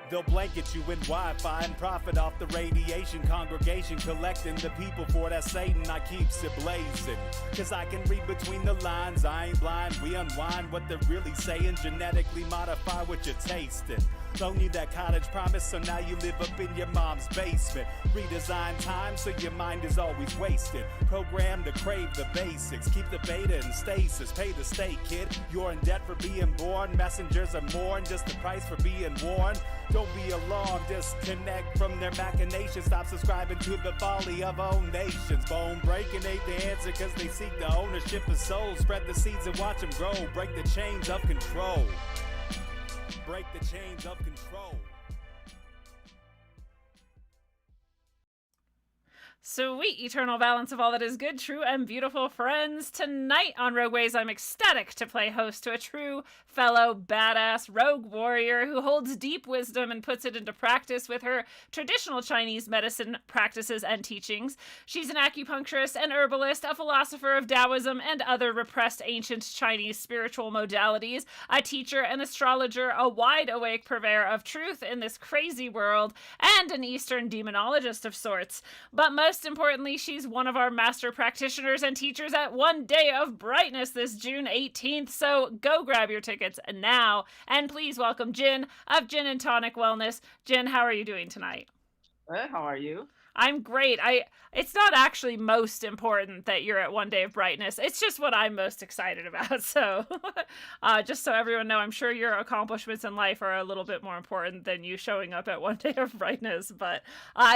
They'll blanket you in Wi-Fi and profit off the radiation. Congregation collecting the people for that Satan. I keeps it blazing, cause I can read between the lines. I ain't blind, we unwind what they're really saying. Genetically modify what you're tasting. Don't need that cottage promise, so now you live up in your mom's basement. Redesign time so your mind is always wasted. Programmed to crave the basics. Keep the beta in stasis. Pay the state, kid. You're in debt for being born. Messengers are more than just the price for being warned. Don't be alarmed. Disconnect from their machinations. Stop subscribing to the folly of own nations. Bone breaking ain't the answer, cause they seek the ownership of souls. Spread the seeds and watch them grow. Break the chains of control. Break the chains of control. Sweet eternal balance of all that is good, true, and beautiful, friends. Tonight on Rogue Ways, I'm ecstatic to play host to a true fellow badass rogue warrior who holds deep wisdom and puts it into practice with her traditional Chinese medicine practices and teachings. She's an acupuncturist, an herbalist, a philosopher of Taoism and other repressed ancient Chinese spiritual modalities, a teacher, an astrologer, a wide-awake purveyor of truth in this crazy world, and an Eastern demonologist of sorts. But most importantly, she's one of our master practitioners and teachers at One Day of Brightness this June 18th, so go grab your tickets now, and please welcome Jin of Jin and Tonic Wellness. Jin, how are you doing tonight? Good, how are you? I'm great. It's not actually most important that you're at One Day of Brightness. It's just what I'm most excited about. So just so everyone know, I'm sure your accomplishments in life are a little bit more important than you showing up at One Day of Brightness. But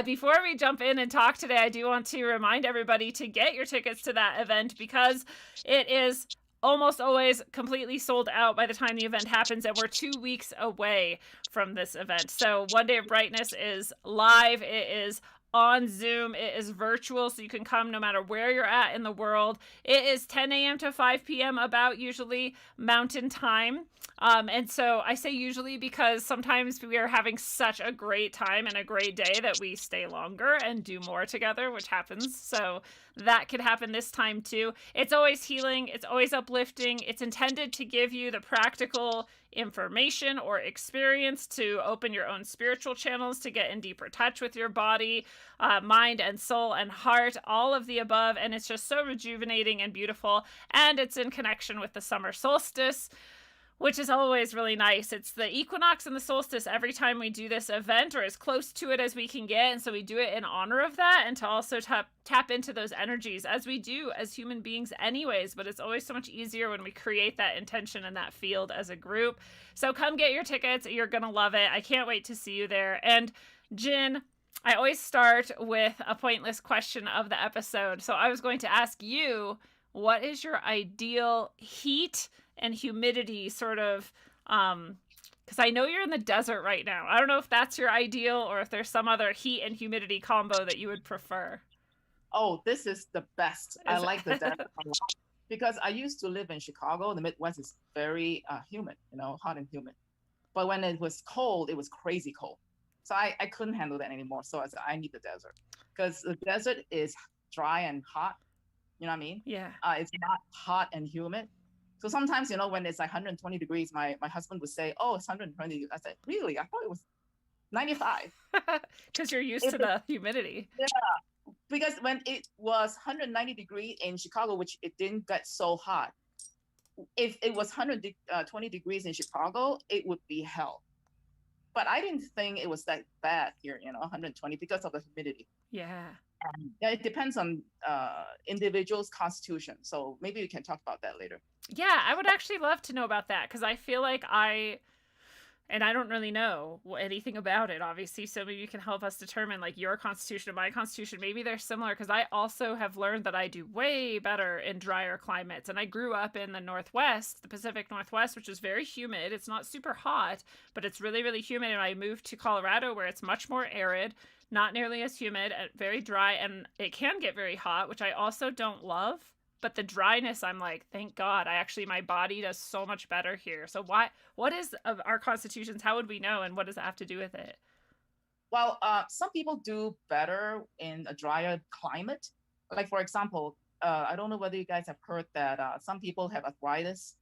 before we jump in and talk today, I do want to remind everybody to get your tickets to that event because it is almost always completely sold out by the time the event happens, and we're 2 weeks away from this event. So One Day of Brightness is live. It is on Zoom. It is virtual, so you can come no matter where you're at in the world. It is 10 a.m. to 5 p.m. about usually Mountain Time. And so I say usually because sometimes we are having such a great time and a great day that we stay longer and do more together, which happens. So that could happen this time too. It's always healing. It's always uplifting. It's intended to give you the practical information or experience to open your own spiritual channels, to get in deeper touch with your body, mind and soul and heart, all of the above. And it's just so rejuvenating and beautiful. And it's in connection with the summer solstice, which is always really nice. It's the equinox and the solstice every time we do this event, or as close to it as we can get. And so we do it in honor of that and to also tap into those energies, as we do as human beings anyways. But it's always so much easier when we create that intention in that field as a group. So come get your tickets. You're going to love it. I can't wait to see you there. And Jin, I always start with a pointless question of the episode. So I was going to ask you, what is your ideal heat and humidity sort of, because I know you're in the desert right now. I don't know if that's your ideal or if there's some other heat and humidity combo that you would prefer. Oh, this is the best. I like the desert a lot because I used to live in Chicago. The Midwest is very humid, hot and humid. But when it was cold, it was crazy cold. So I couldn't handle that anymore. So I said, I need the desert because the desert is dry and hot. You know what I mean? Yeah. It's not hot and humid. So sometimes, when it's like 120 degrees, my husband would say, oh, it's 120. I said, really? I thought it was 95. Because you're used to the humidity. Yeah. Because when it was 190 degrees in Chicago, which it didn't get so hot, if it was 120 degrees in Chicago, it would be hell. But I didn't think it was that bad here, 120 because of the humidity. Yeah. Yeah, it depends on individual's constitution. So maybe we can talk about that later. Yeah, I would actually love to know about that because I feel like I don't really know anything about it, obviously. So maybe you can help us determine like your constitution and my constitution. Maybe they're similar because I also have learned that I do way better in drier climates. And I grew up in the Northwest, the Pacific Northwest, which is very humid. It's not super hot, but it's really, really humid. And I moved to Colorado where it's much more arid, not nearly as humid, very dry. And it can get very hot, which I also don't love. But the dryness, I'm like, thank God. My body does so much better here. So what is of our constitutions? How would we know? And what does that have to do with it? Well, some people do better in a drier climate. Like, for example, I don't know whether you guys have heard that some people have arthritis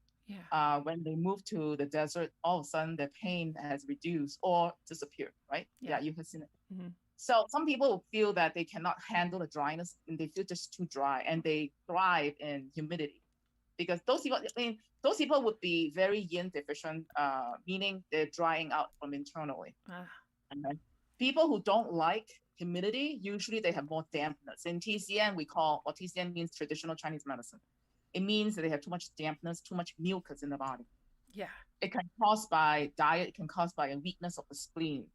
When they move to the desert, all of a sudden their pain has reduced or disappeared, right? Yeah, you have seen it. Mm-hmm. So some people feel that they cannot handle the dryness and they feel just too dry, and they thrive in humidity, because those people, I mean, those people would be very yin deficient, meaning they're drying out from internally. Okay. People who don't like humidity, usually they have more dampness. In TCM, or TCM means traditional Chinese medicine. It means that they have too much dampness, too much mucus in the body. Yeah. It can cause by diet, it can cause by a weakness of the spleen.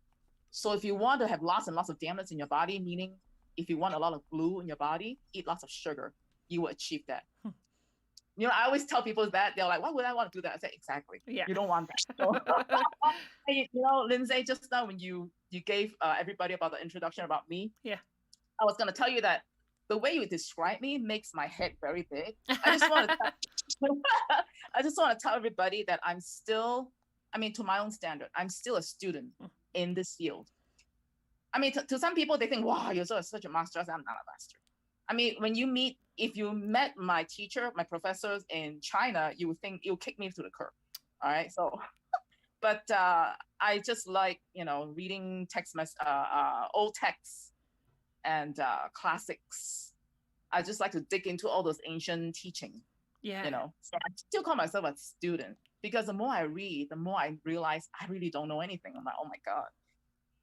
So if you want to have lots and lots of dampness in your body, meaning if you want a lot of glue in your body, eat lots of sugar, you will achieve that. You know, I always tell people that. They're like, why would I want to do that? I say, exactly. Yeah. You don't want that. So, you know, Lindsay, just now when you gave everybody about the introduction about me, I was going to tell you that the way you describe me makes my head very big. I just want to tell everybody that I'm still, I mean, to my own standard, I'm still a student in this field. I mean, to some people, they think, wow, you're such a master. I say, I'm not a master. I mean, if you met my teacher, my professors in China, you would think you'll kick me to the curb. All right. So, but I just like, you know, reading old texts and classics. I just like to dig into all those ancient teaching. Yeah. You know, so I still call myself a student, because the more I read, the more I realize I really don't know anything. I'm like, oh my God.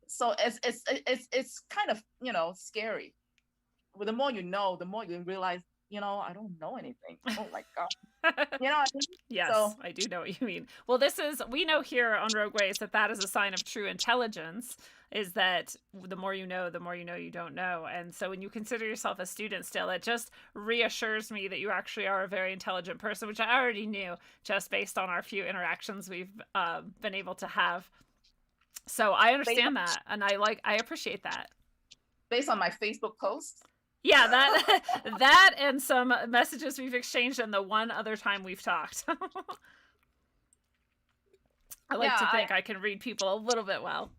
So it's kind of, you know, scary. But the more you know, the more you realize, you know, I don't know anything. Oh my God. You know what I mean? Yes, so, I do know what you mean. Well, we know here on Rogue Ways that is a sign of true intelligence, is that the more you know you don't know. And so when you consider yourself a student still, it just reassures me that you actually are a very intelligent person, which I already knew just based on our few interactions we've been able to have. So I understand that, and I appreciate that. Based on my Facebook post? Yeah, that and some messages we've exchanged and the one other time we've talked. I like to think I can read people a little bit well.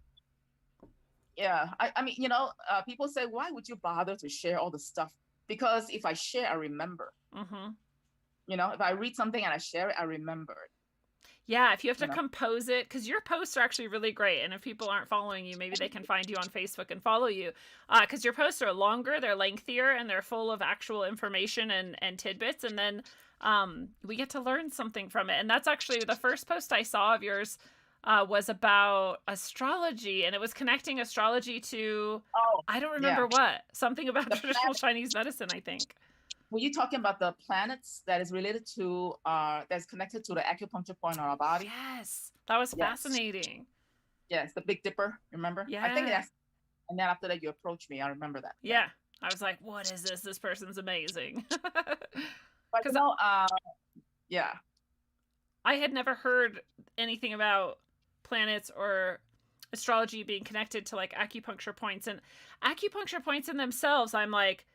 Yeah, I mean, you know, people say, why would you bother to share all the stuff? Because if I share, I remember. Mm-hmm. You know, if I read something and I share it, I remember it. Yeah, if you have to compose it, because your posts are actually really great. And if people aren't following you, maybe they can find you on Facebook and follow you. Because your posts are longer, they're lengthier, and they're full of actual information and tidbits. And then we get to learn something from it. And that's actually the first post I saw of yours was about astrology. And it was connecting astrology to, I don't remember what. Something about traditional Chinese medicine, I think. Were you talking about the planets that is related to, that's connected to the acupuncture point on our body? Yes, that was fascinating. Yes, the Big Dipper, remember? Yeah. I think that's, and then after that you approached me, I remember that. Yeah, I was like, what is this? This person's amazing. But you know, yeah. I had never heard anything about planets or astrology being connected to like acupuncture points, and acupuncture points in themselves, I'm like,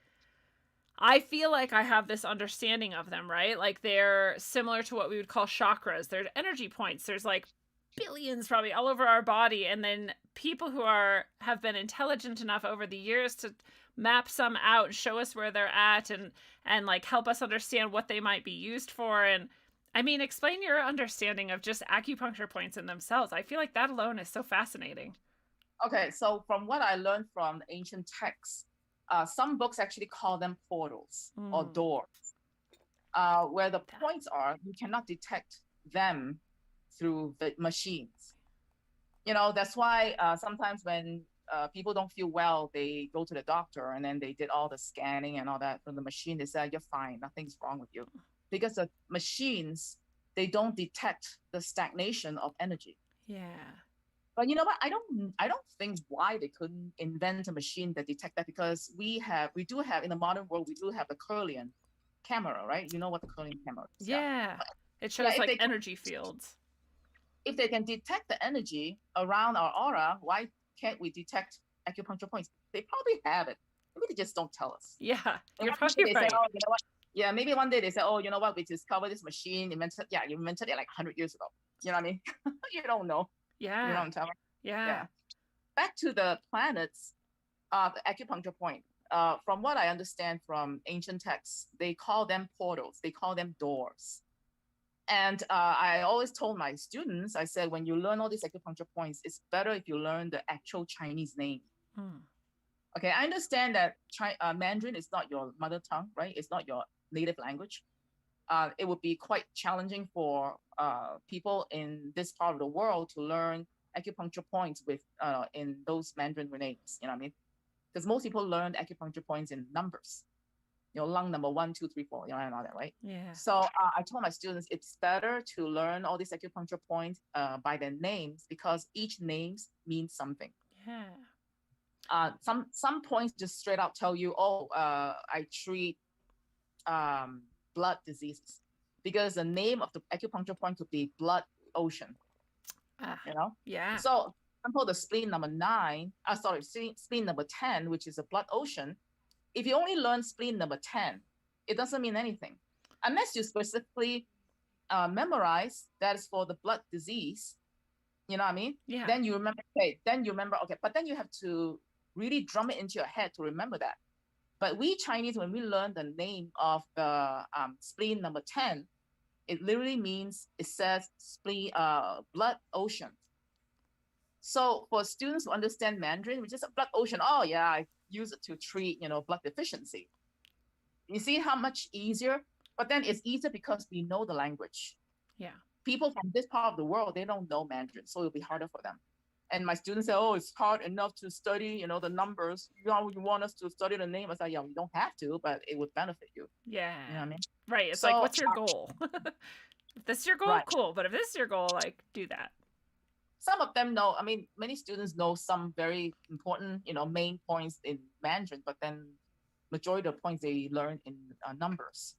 I feel like I have this understanding of them, right? Like they're similar to what we would call chakras. They're energy points. There's like billions probably all over our body. And then people who have been intelligent enough over the years to map some out and show us where they're at and like help us understand what they might be used for. And I mean, explain your understanding of just acupuncture points in themselves. I feel like that alone is so fascinating. Okay, so from what I learned from ancient texts, some books actually call them portals or doors, where the points are, you cannot detect them through the machines. You know, that's why sometimes when people don't feel well, they go to the doctor and then they did all the scanning and all that from the machine. They say, you're fine, nothing's wrong with you. Because the machines, they don't detect the stagnation of energy. Yeah. But you know what? I don't think why they couldn't invent a machine that detect that, because we do have in the modern world, we do have the Kirlian camera, right? You know what the Kirlian camera is? Yeah. It shows like energy fields. If they can detect the energy around our aura, why can't we detect acupuncture points? They probably have it. Maybe they just don't tell us. Yeah, you're probably right. Say, oh, you know what? Yeah, maybe one day they say, oh, you know what? We discovered this machine. You invented it like 100 years ago. You know what I mean? You don't know. Yeah. You know what I'm talking about? Yeah. Back to the planets, the acupuncture point. From what I understand from ancient texts, they call them portals. They call them doors. And I always told my students, I said, when you learn all these acupuncture points, it's better if you learn the actual Chinese name. Okay, I understand that Mandarin is not your mother tongue, right? It's not your native language. It would be quite challenging for people in this part of the world to learn acupuncture points with in those Mandarin names. You know what I mean? Because most people learn acupuncture points in numbers. You know, lung number 1, 2, 3, 4. You know, and all that, right? Yeah. So I told my students it's better to learn all these acupuncture points by their names, because each names means something. Yeah. Some points just straight out tell you, I treat blood diseases, because the name of the acupuncture point could be blood ocean. You know? Yeah. So, for example, the spleen number 9, spleen number 10, which is a blood ocean. If you only learn spleen number 10, it doesn't mean anything unless you specifically memorize that is for the blood disease. You know what I mean? Yeah. Then you remember. Okay, but then you have to really drum it into your head to remember that. But we Chinese, when we learn the name of the spleen number 10, it literally means, it says spleen, blood ocean. So for students who understand Mandarin, which is a blood ocean, oh yeah, I use it to treat, blood deficiency. You see how much easier? But then it's easier because we know the language. Yeah. People from this part of the world, they don't know Mandarin, so it'll be harder for them. And my students say, oh, it's hard enough to study, the numbers. You want us to study the name? I say, yeah, you don't have to, but it would benefit you. Yeah. You know what I mean? Right. It's like, what's your goal? If this is your goal, Right. cool. But if this is your goal, like, do that. Some of them know, many students know some very important, main points in Mandarin, but then majority of the points they learn in numbers.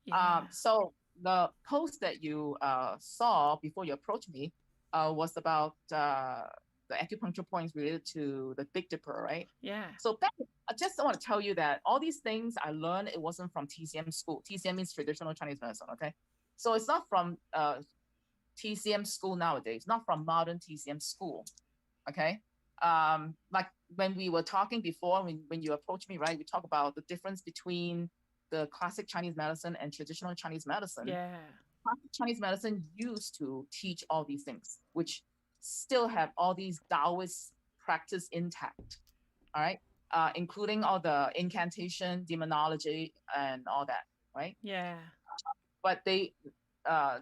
Yeah. So the post that you saw before you approached me was about the acupuncture points related to the Big Dipper, right? Yeah. So I just want to tell you that all these things I learned, it wasn't from TCM school. TCM means traditional Chinese medicine, okay? So it's not from TCM school nowadays, not from modern TCM school, okay? Like when we were talking before, when you approached me, right, we talk about the difference between the classic Chinese medicine and traditional Chinese medicine. Yeah. Classic Chinese medicine used to teach all these things, which still have all these Taoist practice intact, all right? Including all the incantation, demonology, and all that, right? Yeah. But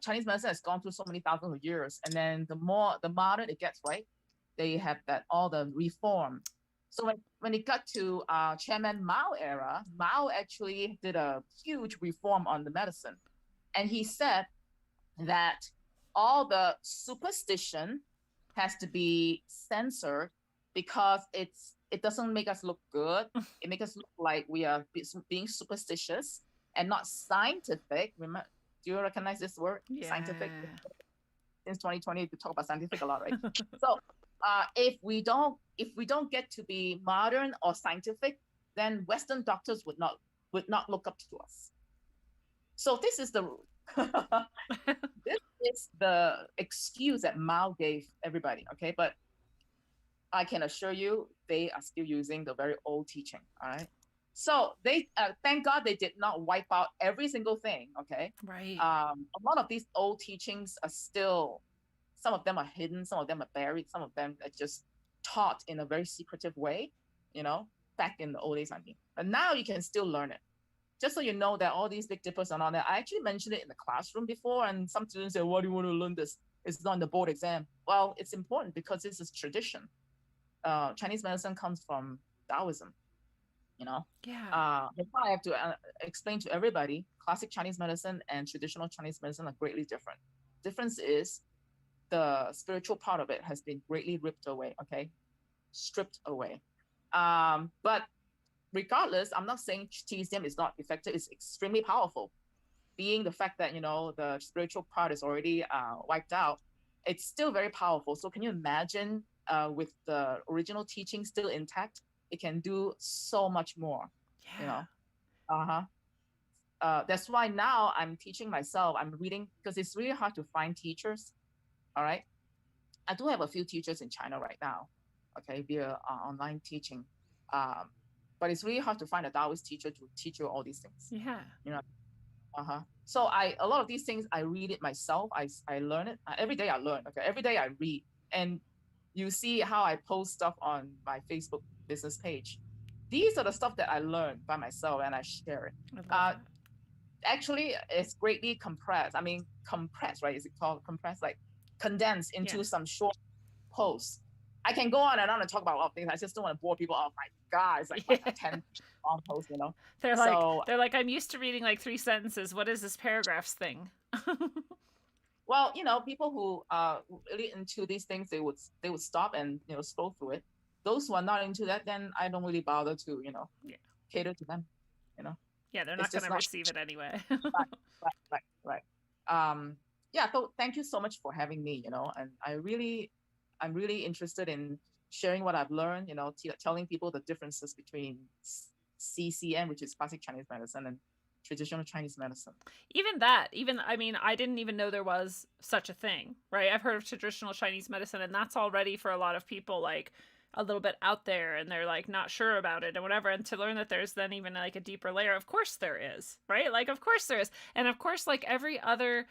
Chinese medicine has gone through so many thousands of years, and then the modern it gets, right, they have all the reform. So when it got to Chairman Mao era, Mao actually did a huge reform on the medicine, and he said that all the superstition has to be censored because it doesn't make us look good. It makes us look like we are being superstitious and not scientific. Remember, do you recognize this word? Yeah. Scientific. Since 2020, we talk about scientific a lot, right? So if we don't get to be modern or scientific, then Western doctors would not look up to us. So this is the excuse that Mao gave everybody. Okay, but I can assure you, they are still using the very old teaching. All right. So they thank God they did not wipe out every single thing. Okay. Right. A lot of these old teachings are still, some of them are hidden, some of them are buried, some of them are just taught in a very secretive way, back in the old days, I mean. But now you can still learn it. Just so you know that all these Big Dippers are on there. I actually mentioned it in the classroom before, and some students say, why do you want to learn this? It's not in the board exam. Well, it's important because this is tradition. Chinese medicine comes from Taoism, Yeah. That's why I have to explain to everybody, classic Chinese medicine and traditional Chinese medicine are greatly different. Difference is the spiritual part of it has been greatly ripped away, okay? Stripped away. But regardless, I'm not saying TCM is not effective. It's extremely powerful. Being the fact that, the spiritual part is already wiped out, it's still very powerful. So can you imagine with the original teaching still intact, it can do so much more, Yeah. That's why now I'm teaching myself. I'm reading, because it's really hard to find teachers. All right. I do have a few teachers in China right now, okay, via online teaching. But it's really hard to find a Taoist teacher to teach you all these things. Yeah. So a lot of these things, I read it myself. I learn it. Every day I learn. Okay. Every day I read. And you see how I post stuff on my Facebook business page. These are the stuff that I learned by myself and I share it. I love Uh, that. Actually, it's greatly compressed. I mean, compressed, right? Is it called compressed? Like condensed into Yeah. some short posts. I can go on and on and talk about a lot of things. I just don't want to bore people. Oh my God, it's like Yeah. a 10 long post, you know? They're So, like, I'm used to reading like 3 sentences. What is this paragraphs thing? well, you know, people who are really into these things, they would stop and, you know, scroll through it. Those who are not into that, then I don't really bother to, you know, Yeah. cater to them, you know? Yeah, they're It's not going just to not receive it anyway. right. Yeah, so thank you so much for having me, you know, and I'm really interested in sharing what I've learned, you know, telling people the differences between CCM, which is classic Chinese medicine, and traditional Chinese medicine. I mean, I didn't even know there was such a thing, right? I've heard of traditional Chinese medicine, and that's already for a lot of people like a little bit out there, and they're like not sure about it and whatever. And to learn that there's then even like a deeper layer, of course there is, right? Like, of course there is. And of course, like every other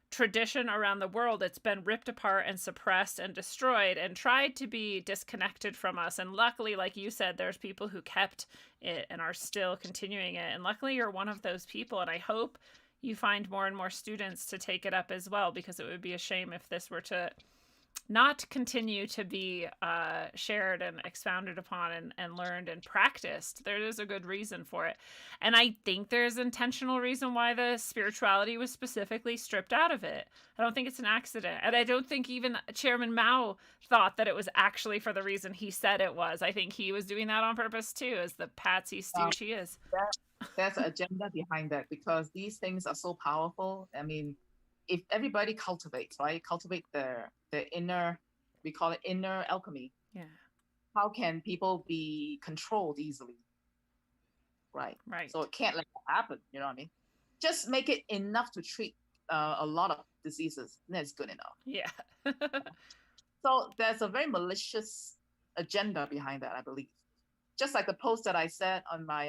tradition around the world, it's been ripped apart and suppressed and destroyed and tried to be disconnected from us. And luckily, like you said, there's people who kept it and are still continuing it. And luckily you're one of those people, and I hope you find more and more students to take it up as well, because it would be a shame if this were to not continue to be shared and expounded upon and learned and practiced. There is a good reason for it. And I think there's intentional reason why the spirituality was specifically stripped out of it. I don't think it's an accident. And I don't think even Chairman Mao thought that it was actually for the reason he said it was. I think he was doing that on purpose too, as the patsy stooge he is. There's an agenda behind that, because these things are so powerful. I mean, if everybody cultivate their inner, we call it inner alchemy. Yeah. How can people be controlled easily? Right. So it can't let that happen. You know what I mean? Just make it enough to treat a lot of diseases. That's good enough. Yeah. So there's a very malicious agenda behind that, I believe. Just like the post that I said on my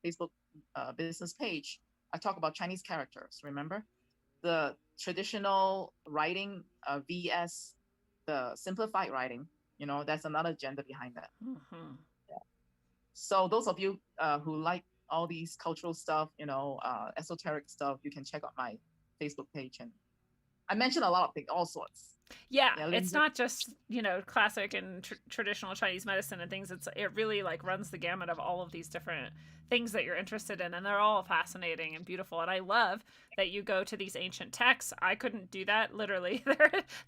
Facebook business page, I talk about Chinese characters. Remember? The traditional writing vs the simplified writing, you know, that's another agenda behind that. Mm-hmm. Yeah. So those of you who like all these cultural stuff, you know, esoteric stuff, you can check out my Facebook page, and I mentioned a lot of things, all sorts. Yeah, it's not just, you know, classic and traditional Chinese medicine and things. It really like runs the gamut of all of these different things that you're interested in, and they're all fascinating and beautiful. And I love that you go to these ancient texts. I couldn't do that, literally.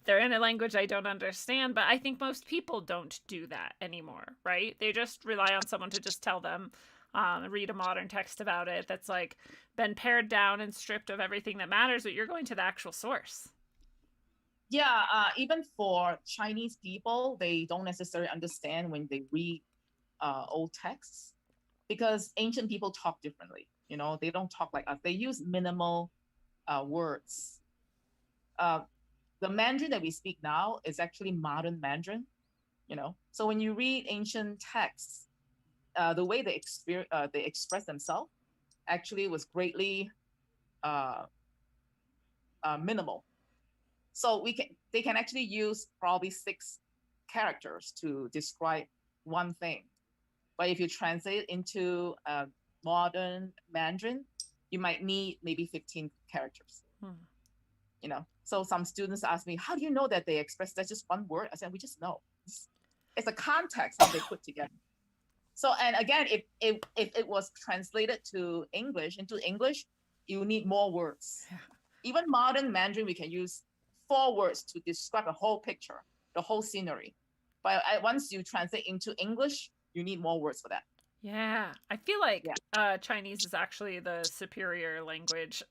They're in a language I don't understand, but I think most people don't do that anymore, right? They just rely on someone to just tell them. Read a modern text about it that's like been pared down and stripped of everything that matters, but you're going to the actual source. Yeah, even for Chinese people, they don't necessarily understand when they read old texts, because ancient people talk differently. You know, they don't talk like us. They use minimal words. The Mandarin that we speak now is actually modern Mandarin. You know, so when you read ancient texts, the way they express themselves actually was greatly minimal. So they can actually use probably 6 characters to describe one thing. But if you translate into modern Mandarin, you might need maybe 15 characters. You know, so some students ask me, how do you know that they express that's just one word? I said, we just know. It's a context that they put together. So, and again, if it was translated into English, you need more words. Even modern Mandarin, we can use 4 words to describe a whole picture, the whole scenery. But once you translate into English, you need more words for that. Yeah, I feel like Chinese is actually the superior language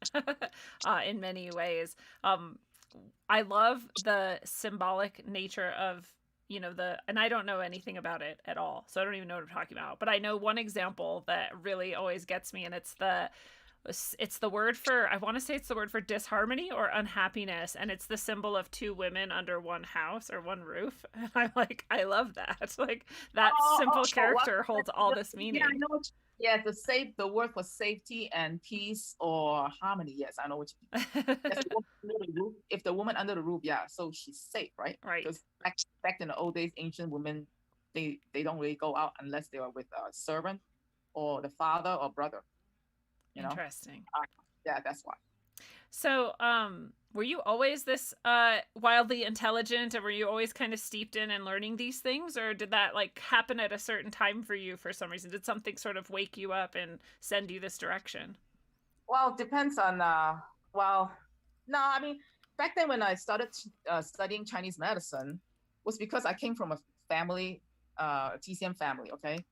in many ways. I love the symbolic nature of, you know, and I don't know anything about it at all, so I don't even know what I'm talking about. But I know one example that really always gets me, and it's the word for, I want to say it's the word for disharmony or unhappiness, and it's the symbol of 2 women under one house or one roof. And I'm like, I love that. Like that simple character holds all this meaning. Yeah, Yes, the word for safety and peace or harmony. Yes, I know what you mean. Yes, the woman under the roof. If the woman under the roof, yeah, so she's safe, right? Right. Because back in the old days, ancient women, they don't really go out unless they are with a servant or the father or brother. You know, Interesting. yeah, that's why. So, were you always this wildly intelligent, or were you always kind of steeped in and learning these things, or did that like happen at a certain time for you for some reason? Did something sort of wake you up and send you this direction? Well, depends on well, no, I mean back then when I started studying Chinese medicine was because I came from a family, TCM family. Okay,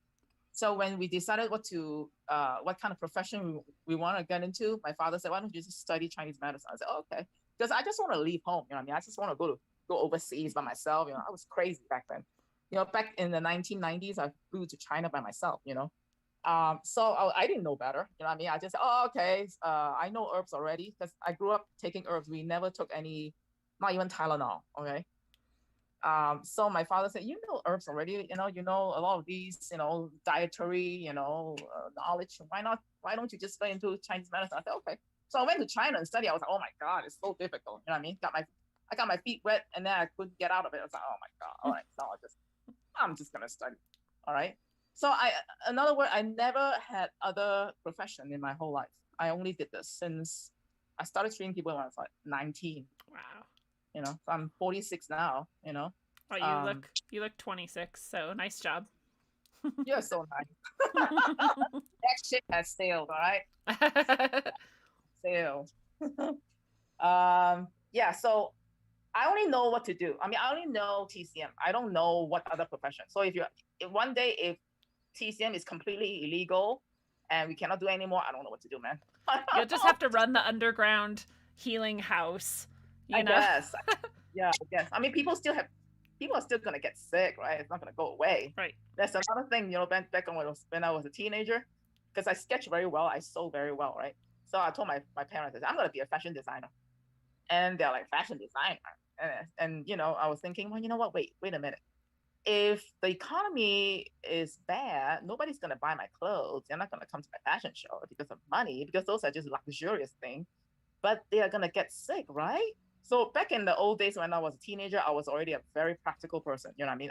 so when we decided what kind of profession we want to get into, my father said, "Why don't you just study Chinese medicine?" I said, oh, "Okay," because I just want to leave home. You know what I mean? I just want to go overseas by myself. You know, I was crazy back then. You know, back in the 1990s, I flew to China by myself. You know, so I didn't know better. You know what I mean? I just said, "Oh, okay. I know herbs already because I grew up taking herbs. We never took any, not even Tylenol. Okay." So my father said, "You know herbs already. You know a lot of these, dietary, knowledge. Why not? Why don't you just go into Chinese medicine?" I said, "Okay." So I went to China and studied. I was like, "Oh my God, it's so difficult." You know what I mean? I got my feet wet, and then I couldn't get out of it. I was like, "Oh my God! All right, so I'm just gonna study." All right. So in other words, I never had other profession in my whole life. I only did this since I started treating people when I was like 19. Wow. So I'm 46 now. Oh, Um, you look 26, so nice job. you're so nice. That ship has sailed, all right? Sailed. Yeah, so I only know what to do. I mean, I only know TCM. I don't know what other profession. So if one day if TCM is completely illegal and we cannot do anymore, I don't know what to do, man. You'll just have to run the underground healing house, I you know? guess. Yeah, I guess. I mean, people are still gonna get sick, right? It's not gonna go away. Right. That's another thing, back when I was a teenager, because I sketch very well, I sew very well, right? So I told my parents, I'm gonna be a fashion designer, and they're like, fashion designer, and I was thinking, well, you know what? Wait a minute. If the economy is bad, nobody's gonna buy my clothes. They're not gonna come to my fashion show because of money, because those are just luxurious things. But they are gonna get sick, right? So back in the old days when I was a teenager, I was already a very practical person. You know what I mean?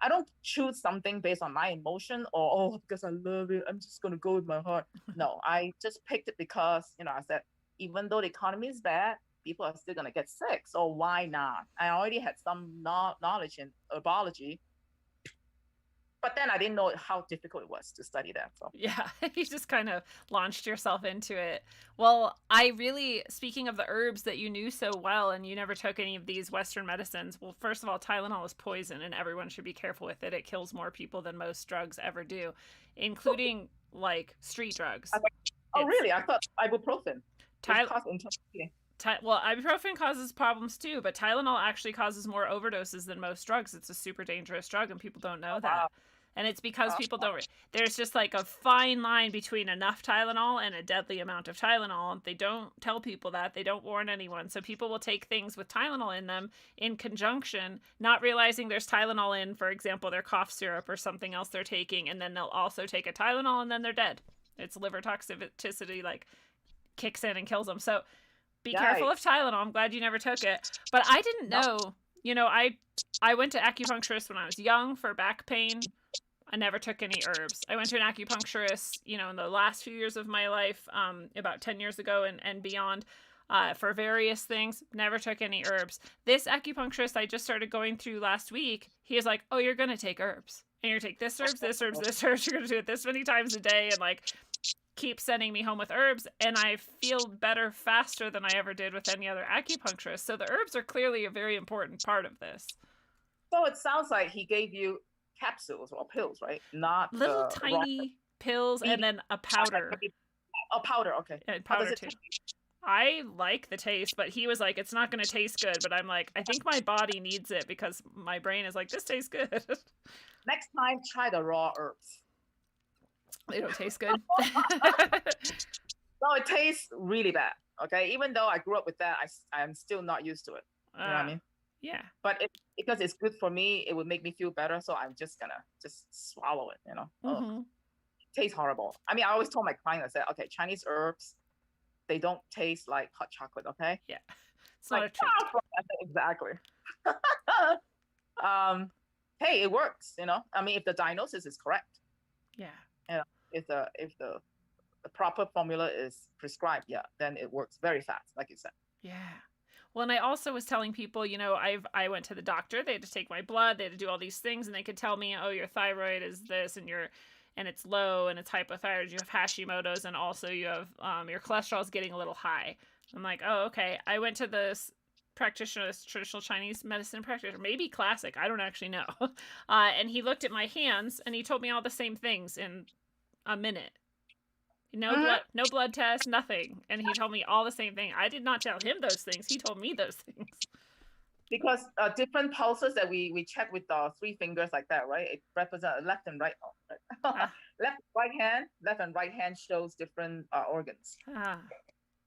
I don't choose something based on my emotion or because I love it, I'm just gonna go with my heart. No, I just picked it because I said even though the economy is bad, people are still gonna get sick. So why not? I already had some knowledge in herbology, but then I didn't know how difficult it was to study that. So Yeah, you just kind of launched yourself into it. Well, speaking of the herbs that you knew so well and you never took any of these Western medicines, well, first of all, Tylenol is poison and everyone should be careful with it. It kills more people than most drugs ever do, including like street drugs. oh It's really? I thought ibuprofen was Ty- caused internal bleeding. well, ibuprofen causes problems too, but Tylenol actually causes more overdoses than most drugs. It's a super dangerous drug, and people don't know Oh, that. wow. And it's because Oh, people don't. There's just like a fine line between enough Tylenol and a deadly amount of Tylenol. They don't tell people that. They don't warn anyone. So people will take things with Tylenol in them in conjunction, not realizing there's Tylenol in, for example, their cough syrup or something else they're taking, and then they'll also take a Tylenol and then they're dead. It's liver toxicity like kicks in and kills them. So be careful of yikes. Tylenol. I'm glad you never took it. But I didn't No. know. I went to acupuncturist when I was young for back pain. I never took any herbs. I went to an acupuncturist, in the last few years of my life, about 10 years ago and beyond, for various things. Never took any herbs. This acupuncturist I just started going through last week, he is like, oh, you're going to take herbs. And you're going to take this herbs, this herbs, this herbs. You're going to do it this many times a day. And like, keep sending me home with herbs, and I feel better faster than I ever did with any other acupuncturist. So the herbs are clearly a very important part of this. So it sounds like he gave you capsules or pills, right? Not Little the raw tiny pills and then a powder. Oh, powder. Okay. And How does powder it too. taste? I like the taste, but he was like, it's not going to taste good. But I'm like, I think my body needs it because my brain is like, this tastes good. Next time, try the raw herbs. They don't taste good. No, it tastes really bad. Okay, even though I grew up with that, I'm still not used to it. You know what I mean? Yeah. But because it's good for me, it would make me feel better. So I'm just gonna just swallow it. Mm-hmm. tastes horrible. I mean, I always told my client, I said, okay, Chinese herbs, they don't taste like hot chocolate, okay? Yeah. It's not a treat. Exactly. Hey, it works, you know. I mean, if the diagnosis is correct, Yeah. you know, if the proper formula is prescribed, yeah, then it works very fast, like you said. Yeah. Well, and I also was telling people, I went to the doctor. They had to take my blood. They had to do all these things, and they could tell me, oh, your thyroid is this, and it's low, and it's hypothyroid. You have Hashimoto's, and also you have your cholesterol is getting a little high. I'm like, oh, okay. I went to this practitioner, this traditional Chinese medicine practitioner, maybe classic. I don't actually know. And he looked at my hands, and he told me all the same things in a minute. No blood test, nothing. And he told me all the same thing. I did not tell him those things. He told me those things. Because different pulses that we check with the 3 fingers like that, right? It represents left and right. Left and right hand shows different organs.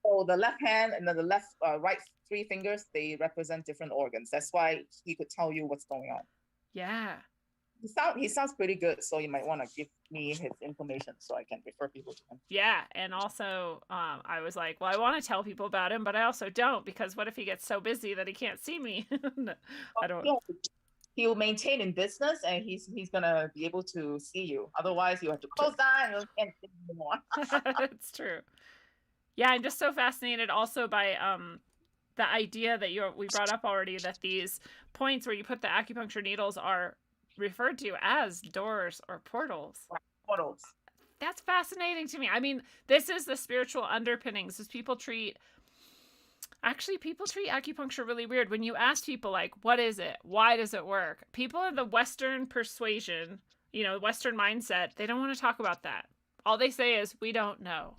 So the left hand and then the right 3 fingers, they represent different organs. That's why he could tell you what's going on. Yeah. He sounds pretty good, so you might want to give me his information so I can refer people to him. Yeah, and also I was like, well, I want to tell people about him, but I also don't, because what if he gets so busy that he can't see me? I don't. Yeah. He'll maintain in business, and he's gonna be able to see you. Otherwise, you have to close down and you can't see anymore. It's true. Yeah, I'm just so fascinated also by the idea that we brought up already, that these points where you put the acupuncture needles are referred to as doors or portals. Portals. That's fascinating to me. I mean, this is the spiritual underpinnings. Is people treat acupuncture really weird. When you ask people, like, what is it? Why does it work? People in the Western persuasion, Western mindset, they don't want to talk about that. All they say is, we don't know.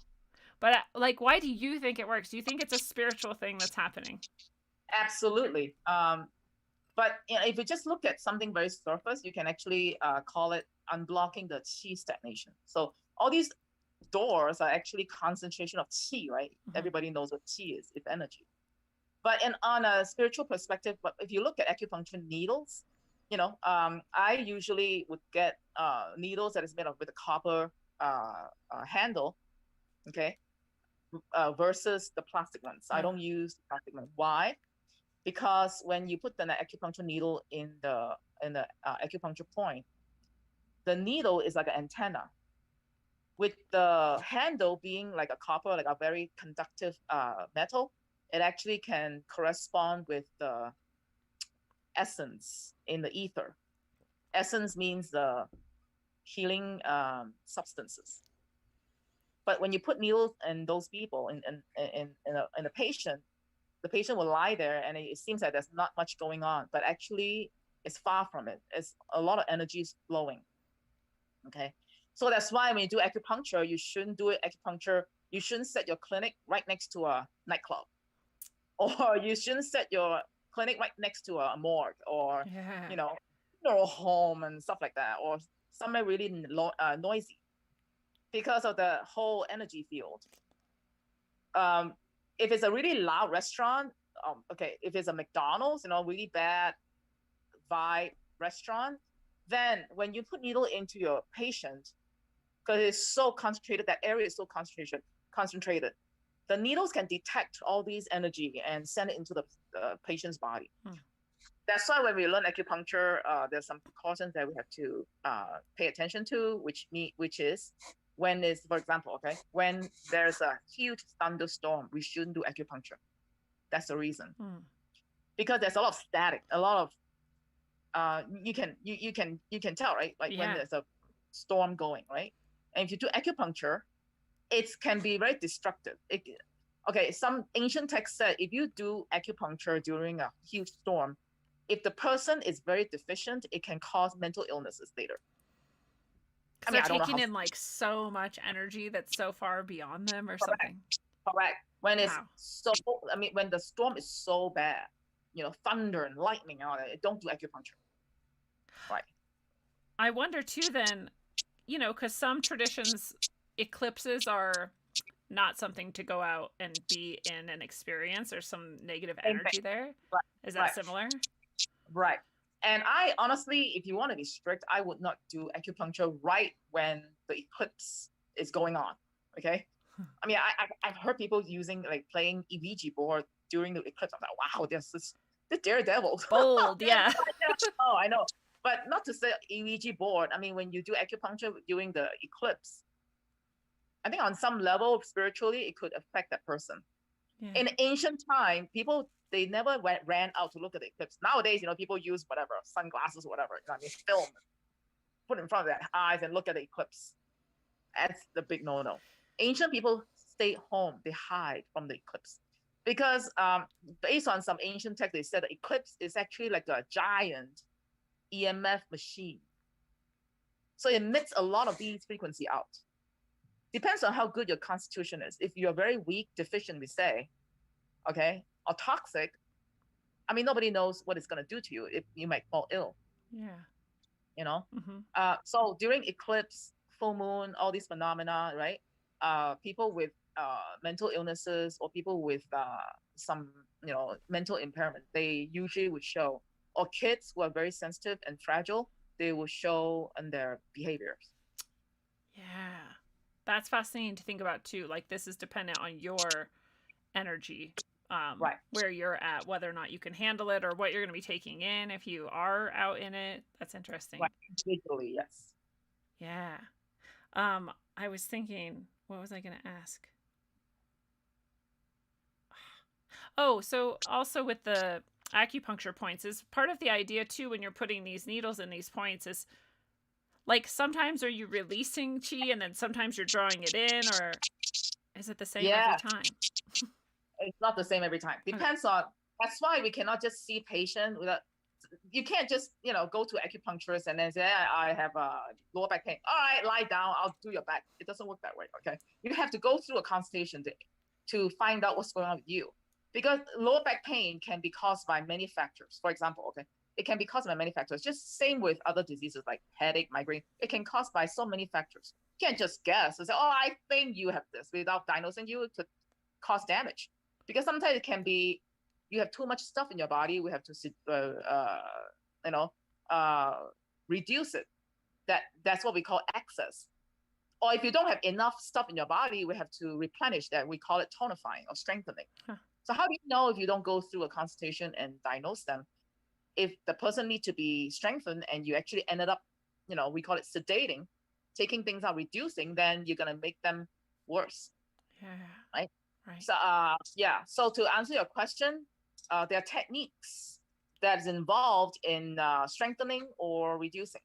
But like, why do you think it works? Do you think it's a spiritual thing that's happening? Absolutely. But if you just look at something very surface, you can actually call it unblocking the Chi stagnation. So all these doors are actually concentration of Chi, right? Mm-hmm. Everybody knows what Chi is. It's energy. But on a spiritual perspective, but if you look at acupuncture needles, I usually would get needles that is made with a copper handle, okay, versus the plastic ones. I don't use the plastic ones. Why? Because when you put the acupuncture needle in the acupuncture point, the needle is like an antenna, with the handle being like a copper, like a very conductive metal. It actually can correspond with the essence in the ether. Essence means the healing substances. But when you put needles in those people, in a patient, the patient will lie there and it seems like there's not much going on, but actually it's far from it. It's a lot of energy is flowing. Okay. So that's why when you do acupuncture, you shouldn't do acupuncture. You shouldn't set your clinic right next to a nightclub, or you shouldn't set your clinic right next to a morgue, or, funeral home and stuff like that, or somewhere really noisy, because of the whole energy field. If it's a really loud restaurant, if it's a McDonald's, really bad vibe restaurant, then when you put needle into your patient, because it's so concentrated, that area is so concentrated, the needles can detect all these energy and send it into the patient's body. That's why when we learn acupuncture, there's some precautions that we have to pay attention to, which is for example, when there's a huge thunderstorm, we shouldn't do acupuncture. That's the reason. Because there's a lot of static, a lot of you can tell, right? Like when there's a storm going, right? And if you do acupuncture, it can be very destructive. Some ancient texts said if you do acupuncture during a huge storm, if the person is very deficient, it can cause mental illnesses later. They're taking in like so much energy that's so far beyond them or something. Correct. When it's when the storm is so bad, thunder and lightning and all that, don't do acupuncture. Right. I wonder too then, because some traditions, eclipses are not something to go out and be in and experience. There's some negative energy there. Right. Is that similar? Right. And I honestly, if you want to be strict, I would not do acupuncture right when the eclipse is going on. Okay. I mean, I've heard people using like playing EVG board during the eclipse. I'm like, wow, this daredevil. Bold, yeah. Oh, I know. But not to say EVG board. I mean, when you do acupuncture during the eclipse, I think on some level, spiritually, it could affect that person. Yeah. In ancient time, people, they never ran out to look at the eclipse. Nowadays, people use whatever, sunglasses or whatever, I mean, film, put in front of their eyes and look at the eclipse. That's the big no-no. Ancient people stay home. They hide from the eclipse. Because based on some ancient text, they said the eclipse is actually like a giant EMF machine. So it emits a lot of these frequency out. Depends on how good your constitution is. If you're very weak, deficient, we say, okay, or toxic, I mean, nobody knows what it's going to do to you. If you might fall ill. Yeah. So during eclipse, full moon, all these phenomena, right? People with mental illnesses or people with some, mental impairment, they usually would show, or kids who are very sensitive and fragile, they will show in their behaviors. Yeah. That's fascinating to think about too. Like, this is dependent on your energy, right, where you're at, whether or not you can handle it or what you're going to be taking in if you are out in it. That's interesting. Right. Individually, yes. Yeah. I was thinking, what was I going to ask? Oh, so also with the acupuncture points, is part of the idea too, when you're putting these needles in these points, is like, sometimes are you releasing chi and then sometimes you're drawing it in, or is it the same every time? It's not the same every time. Depends on, that's why we cannot just see patient without, you can't just, go to acupuncturist and then say, I have a lower back pain. All right, lie down, I'll do your back. It doesn't work that way, okay? You have to go through a consultation to find out what's going on with you. Because lower back pain can be caused by many factors. For example, okay, it can be caused by many factors. Just same with other diseases like headache, migraine. It can cause by so many factors. You can't just guess and say, oh, I think you have this. Without diagnosing you, it could cause damage. Because sometimes it can be, you have too much stuff in your body. We have to, reduce it. That's what we call excess. Or if you don't have enough stuff in your body, we have to replenish that. We call it tonifying or strengthening. So how do you know if you don't go through a consultation and diagnose them? If the person needs to be strengthened and you actually ended up, we call it sedating, taking things out, reducing, then you're going to make them worse. Yeah. Right? Right. So, So to answer your question, there are techniques that's involved in strengthening or reducing.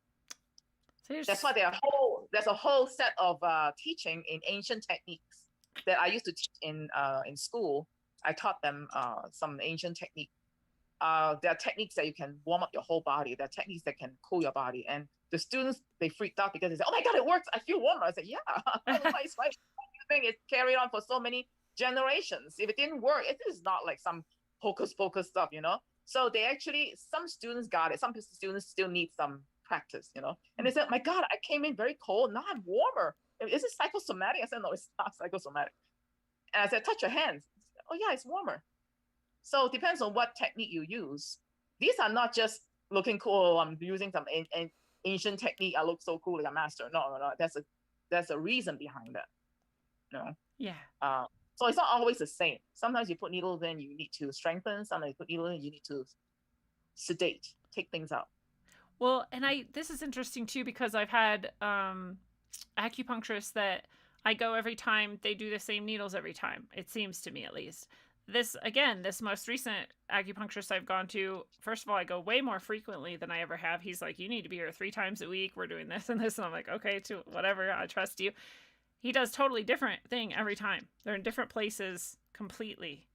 So that's why there's a whole set of teaching in ancient techniques that I used to teach in school. I taught them some ancient technique. There are techniques that you can warm up your whole body. There are techniques that can cool your body. And the students, they freaked out because they said, oh my God, it works. I feel warmer. I said, yeah. Otherwise, why do you think it carried on for so many generations? If it didn't work, it is not like some hocus pocus stuff, So they actually, some students got it. Some students still need some practice, And they said, my God, I came in very cold. Now I'm warmer. Is it psychosomatic? I said, no, it's not psychosomatic. And I said, touch your hands. Oh yeah, it's warmer. So it depends on what technique you use. These are not just looking cool. I'm using some ancient technique. I look so cool like a master. No. That's a reason behind that. Yeah. So it's not always the same. Sometimes you put needles in, you need to strengthen. Sometimes you put needles in, you need to sedate, take things out. Well, and this is interesting too, because I've had acupuncturists that I go every time, they do the same needles every time. It seems to me, at least. This most recent acupuncturist I've gone to, first of all, I go way more frequently than I ever have. He's like, you need to be here 3 times a week. We're doing this and this. And I'm like, okay, to whatever. I trust you. He does totally different thing every time. They're in different places completely.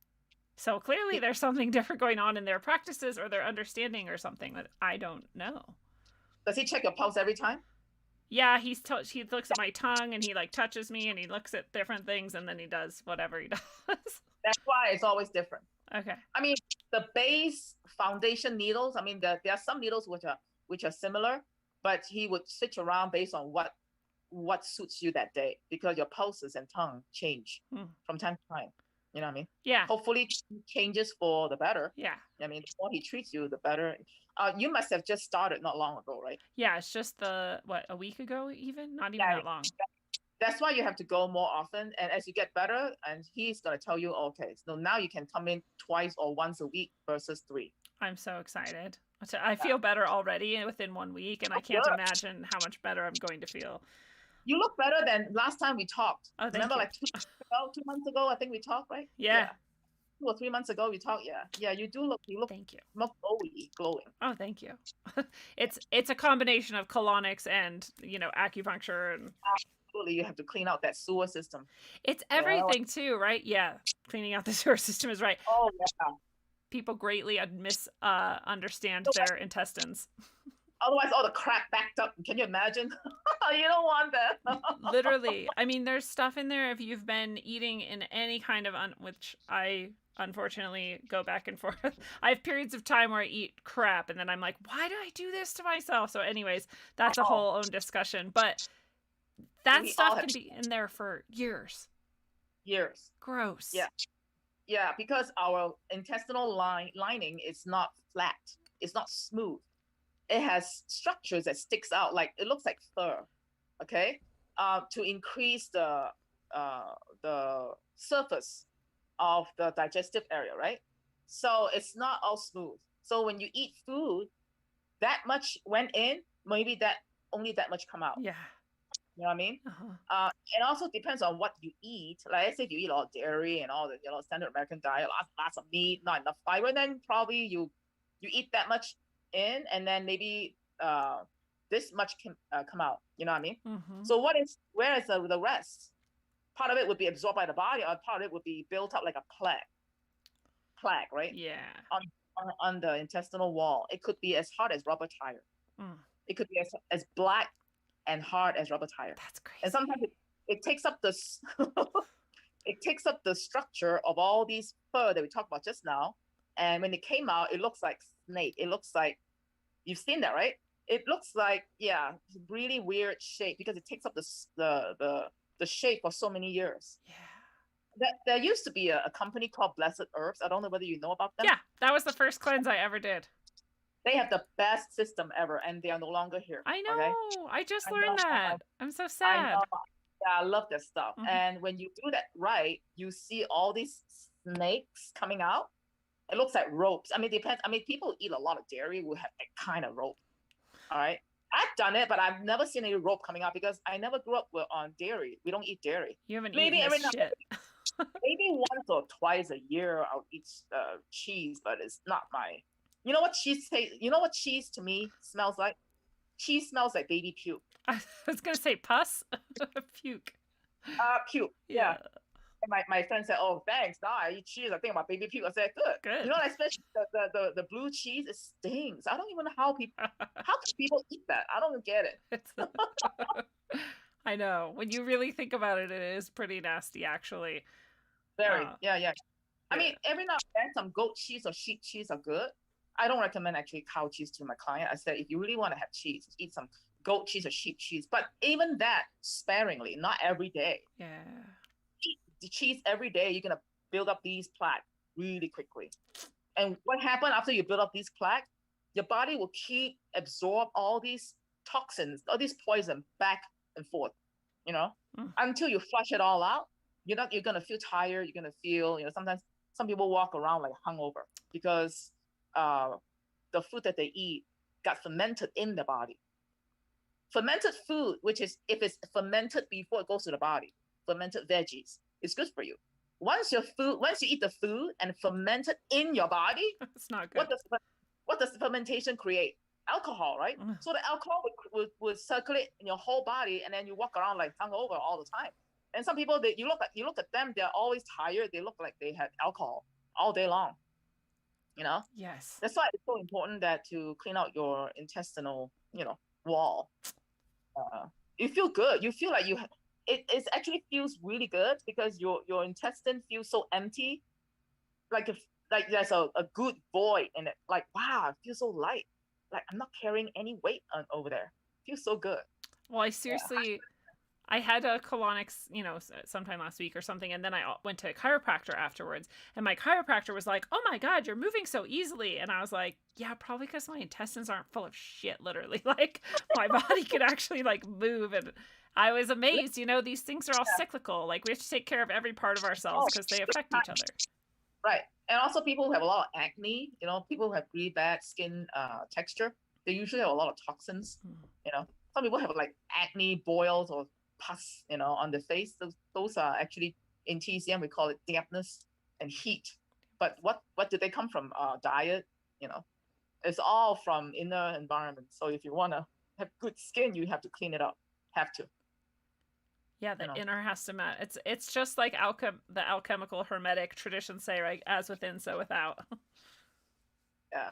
So clearly there's something different going on in their practices or their understanding or something that I don't know. Does he check your pulse every time? Yeah, he looks at my tongue and he like touches me and he looks at different things and then he does whatever he does. That's why it's always different. Okay. I mean, the base foundation needles, I mean, there are some needles which are similar, but he would switch around based on what suits you that day, because your pulses and tongue change from time to time. You know what I mean? Yeah. Hopefully changes for the better. Yeah. I mean, the more he treats you, the better. You must have just started not long ago, right? Yeah, it's just a week ago even? Not even Yeah. that long. That's why you have to go more often. And as you get better, and he's going to tell you, okay, so now you can come in twice or once a week versus 3. I'm so excited. I feel better already within 1 week, and I can't imagine how much better I'm going to feel. You look better than last time we talked. Oh, thank Remember, you. like 2 months ago, I think we talked, right? Yeah. 2 or 3 months ago, we talked. Yeah. You look. Thank you. More glowing. Oh, thank you. It's a combination of colonics and acupuncture and. Absolutely, you have to clean out that sewer system. It's everything too, right? Yeah, cleaning out the sewer system is right. Oh yeah. People greatly misunderstand their intestines. Otherwise, all the crap backed up. Can you imagine? You don't want that. Literally. I mean, there's stuff in there if you've been eating in any kind of which I unfortunately go back and forth. I have periods of time where I eat crap and then I'm like, why do I do this to myself? So anyways, that's a whole own discussion. But that stuff can be in there for years. Years. Gross. Yeah. Yeah, because our intestinal lining is not flat. It's not smooth. It has structures that sticks out, like it looks like fur. Okay, to increase the surface of the digestive area, right? So it's not all smooth. So when you eat food, that much went in, maybe only that much come out. Yeah. You know what I mean? It also depends on what you eat. Like, let's say if you eat a lot of dairy and all the standard American diet, lots of meat, not enough fiber, then probably you eat that much in, and then maybe this much can come out. You know what I mean? Mm-hmm. So where is the rest? Part of it would be absorbed by the body, or part of it would be built up like a plaque, right? Yeah. On the intestinal wall. It could be as hard as rubber tire. It could be as black and hard as rubber tire. That's crazy. And sometimes it takes up the it takes up the structure of all these fur that we talked about just now. And when it came out, it looks like snake. It looks like, you've seen that, right? It looks like, really weird shape because it takes up the shape for so many years. Yeah. There used to be a company called Blessed Herbs. I don't know whether you know about them. Yeah, that was the first cleanse I ever did. They have the best system ever, and they are no longer here. I know. Okay? I just learned that. I'm so sad. Yeah, I love this stuff. Mm-hmm. And when you do that right, you see all these snakes coming out. It looks like ropes. I mean, it depends. I mean, people eat a lot of dairy will have that kind of rope. All right. I've done it, but I've never seen any rope coming out because I never grew up on dairy. We don't eat dairy. You haven't maybe eaten this shit. Maybe once or twice a year I'll eat cheese, but it's not my. You know what cheese tastes? You know what cheese to me smells like? Cheese smells like baby puke. I was gonna say pus, puke. Puke. Yeah. And my friend said, "Oh, thanks. Now I eat cheese. I think about baby puke." I said, "Good." You know, especially the blue cheese, it stings. I don't even know how can people eat that. I don't get it. I know. When you really think about it, it is pretty nasty, actually. Very. Yeah. I mean, every now and then, some goat cheese or sheep cheese are good. I don't recommend actually cow cheese to my client. I said, if you really want to have cheese, eat some goat cheese or sheep cheese. But even that, sparingly, not every day. Yeah. Eat the cheese every day, you're going to build up these plaques really quickly. And what happens after you build up these plaques? Your body will keep absorb all these toxins, all these poison back and forth, until you flush it all out. You're going to feel tired. You're going to feel, sometimes some people walk around like hungover because the food that they eat got fermented in the body. Fermented food, which is, if it's fermented before it goes to the body, fermented veggies, is good for you. Once you eat the food and ferment it in your body, it's not good. What does the fermentation create? Alcohol, right? So the alcohol would circulate in your whole body, and then you walk around like hungover all the time. And some people, you look at them, they're always tired. They look like they had alcohol all day long. Yes. That's why it's so important that to clean out your intestinal, wall. You feel good. You feel like it actually feels really good because your intestine feels so empty, like there's a good void in it. Like, wow, I feel so light. Like I'm not carrying any weight over there. It feels so good. Well, I seriously, I had a colonics, sometime last week or something, and then I went to a chiropractor afterwards, and my chiropractor was like, "Oh my God, you're moving so easily," and I was like, "Yeah, probably because my intestines aren't full of shit, literally. Like my body could actually like move." And I was amazed. These things are all cyclical. Like we have to take care of every part of ourselves because they affect each other. Right. And also people who have a lot of acne, people who have really bad skin texture, they usually have a lot of toxins. Some people have like acne, boils, or pus, on the face. Those are actually, in TCM we call it dampness and heat. But what do they come from? Diet, it's all from inner environment. So if you want to have good skin, you have to clean it up. Have to. Yeah, the inner has to match. It's just like the alchemical hermetic traditions say, right? As within, so without. Yeah.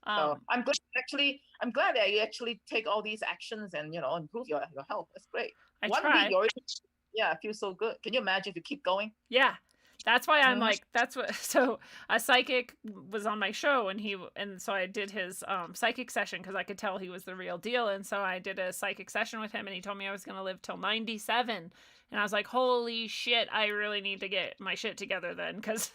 So I'm glad that you actually take all these actions and improve your health. That's great. I One try. week you already, I feel so good. Can you imagine if you keep going? Yeah. That's why I'm like, so a psychic was on my show and so I did his psychic session because I could tell he was the real deal. And so I did a psychic session with him and he told me I was going to live till 97. And I was like, holy shit, I really need to get my shit together then. Because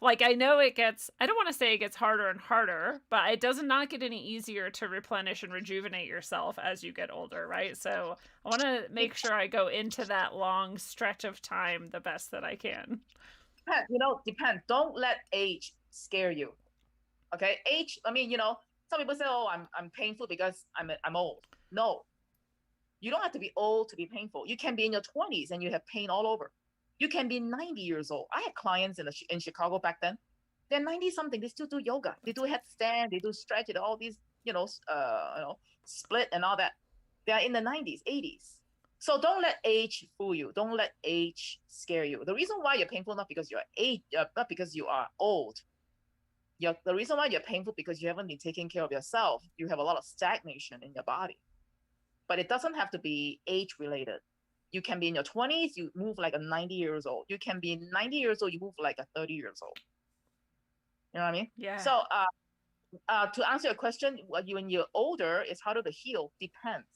like, I know I don't want to say it gets harder and harder, but it does not get any easier to replenish and rejuvenate yourself as you get older, right? So I want to make sure I go into that long stretch of time the best that I can. Depends. Don't let age scare you. Okay, age. I mean, some people say, "Oh, I'm painful because I'm old." No, you don't have to be old to be painful. You can be in your 20s and you have pain all over. You can be 90 years old. I had clients in Chicago back then. They're 90 something. They still do yoga. They do headstand. They do stretch. All these, split and all that. They are in the 90s, 80s. So don't let age fool you. Don't let age scare you. The reason why you're painful not because not because you are old. The reason why you're painful because you haven't been taking care of yourself. You have a lot of stagnation in your body. But it doesn't have to be age related. You can be in your 20s, you move like a 90 years old. You can be 90 years old, you move like a 30 years old. You know what I mean? Yeah. So to answer your question, when you're older, it's harder to heal. Depends.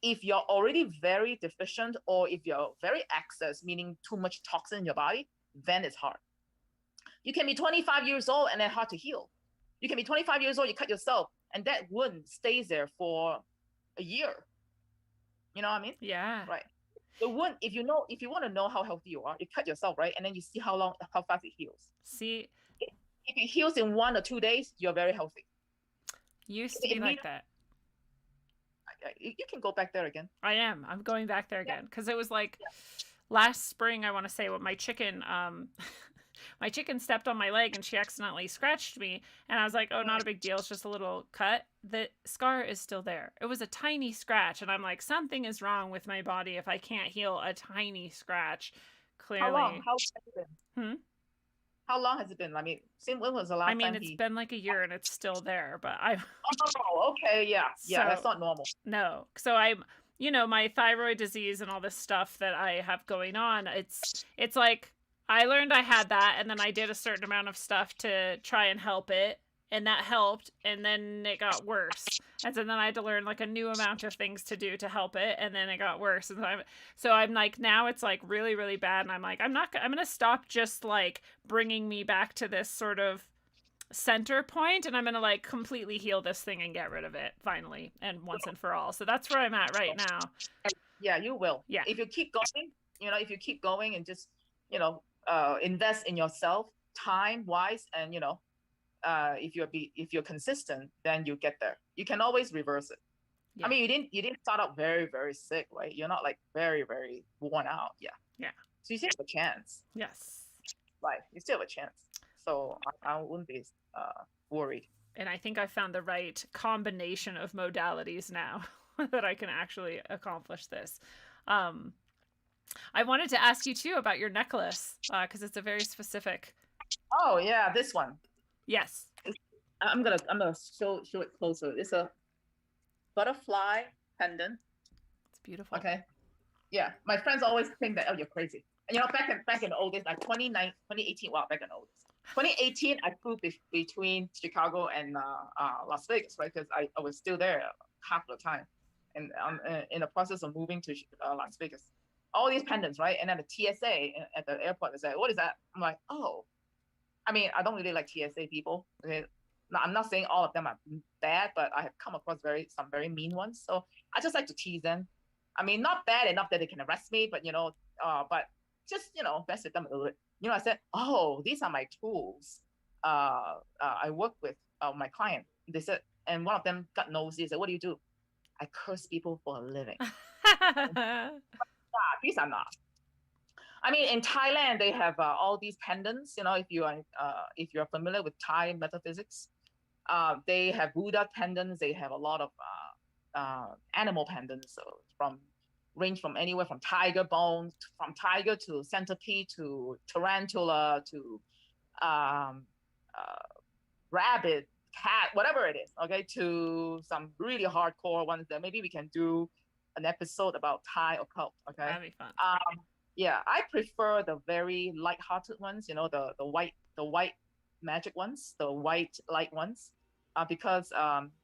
If you're already very deficient or if you're very excess, meaning too much toxin in your body, then it's hard. You can be 25 years old and then hard to heal. You can be 25 years old, you cut yourself, and that wound stays there for a year. You know what I mean? Yeah. Right. The wound, if you want to know how healthy you are, you cut yourself, right? And then you see how fast it heals. See, if it heals in 1 or 2 days, you're very healthy. Used to be like that. You can go back there again. I'm going back there again because it was like last spring. I want to say what my chicken my chicken stepped on my leg and she accidentally scratched me, and I was like, oh, not a big deal, it's just a little cut. The scar is still there. It was a tiny scratch, and I'm like, something is wrong with my body if I can't heal a tiny scratch. Clearly. How long has it been? How long has it been? I mean, when was the last time? It's been like a year and it's still there, but Oh, okay, yeah. Yeah, that's not normal. No. So I'm, my thyroid disease and all this stuff that I have going on, it's like I learned I had that, and then I did a certain amount of stuff to try and help it, and that helped, and then it got worse. And so then I had to learn like a new amount of things to do to help it, and then it got worse. And so I'm like, now it's like really, really bad, and I'm like, I'm going to stop just like bringing me back to this sort of center point, and I'm going to like completely heal this thing and get rid of it finally and once and for all. So that's where I'm at right now. Yeah, you will. Yeah. If you keep going, and just, invest in yourself time wise, and if you're consistent, then you get there. You can always reverse it. Yeah. I mean, you didn't start out very, very sick, right? You're not like very, very worn out. Yeah. So you still have a chance. Yes. Right. You still have a chance. So I wouldn't be worried. And I think I found the right combination of modalities now that I can actually accomplish this. I wanted to ask you too about your necklace because it's a very specific. Oh yeah, this one. Yes. I'm gonna show it closer. It's a butterfly pendant. It's beautiful. Okay. Yeah, my friends always think that, oh, you're crazy. And back in the old days, like 2018. Wow, back in the old days. 2018, I flew between Chicago and Las Vegas, right? Because I was still there half the time. in the process of moving to Las Vegas. All these pendants, right? And then the TSA at the airport, they say, "What is that?" I'm like, "Oh, I mean, I don't really like TSA people. Okay, now, I'm not saying all of them are bad, but I have come across some very mean ones. So I just like to tease them. I mean, not bad enough that they can arrest me, but but just mess with them a little bit. I said, "Oh, these are my tools. I work with my client." They said, and one of them got nosy. They said, "What do you do?" "I curse people for a living." These are not. I mean, in Thailand, they have all these pendants. If you are familiar with Thai metaphysics, they have Buddha pendants. They have a lot of animal pendants. So range from anywhere from tiger bones, from tiger to centipede to tarantula to um, rabbit, cat, whatever it is. Okay, to some really hardcore ones that maybe we can do an episode about Thai occult. Okay, That'd be fun. Yeah, I prefer the very light-hearted ones. The white magic ones, the white light ones, because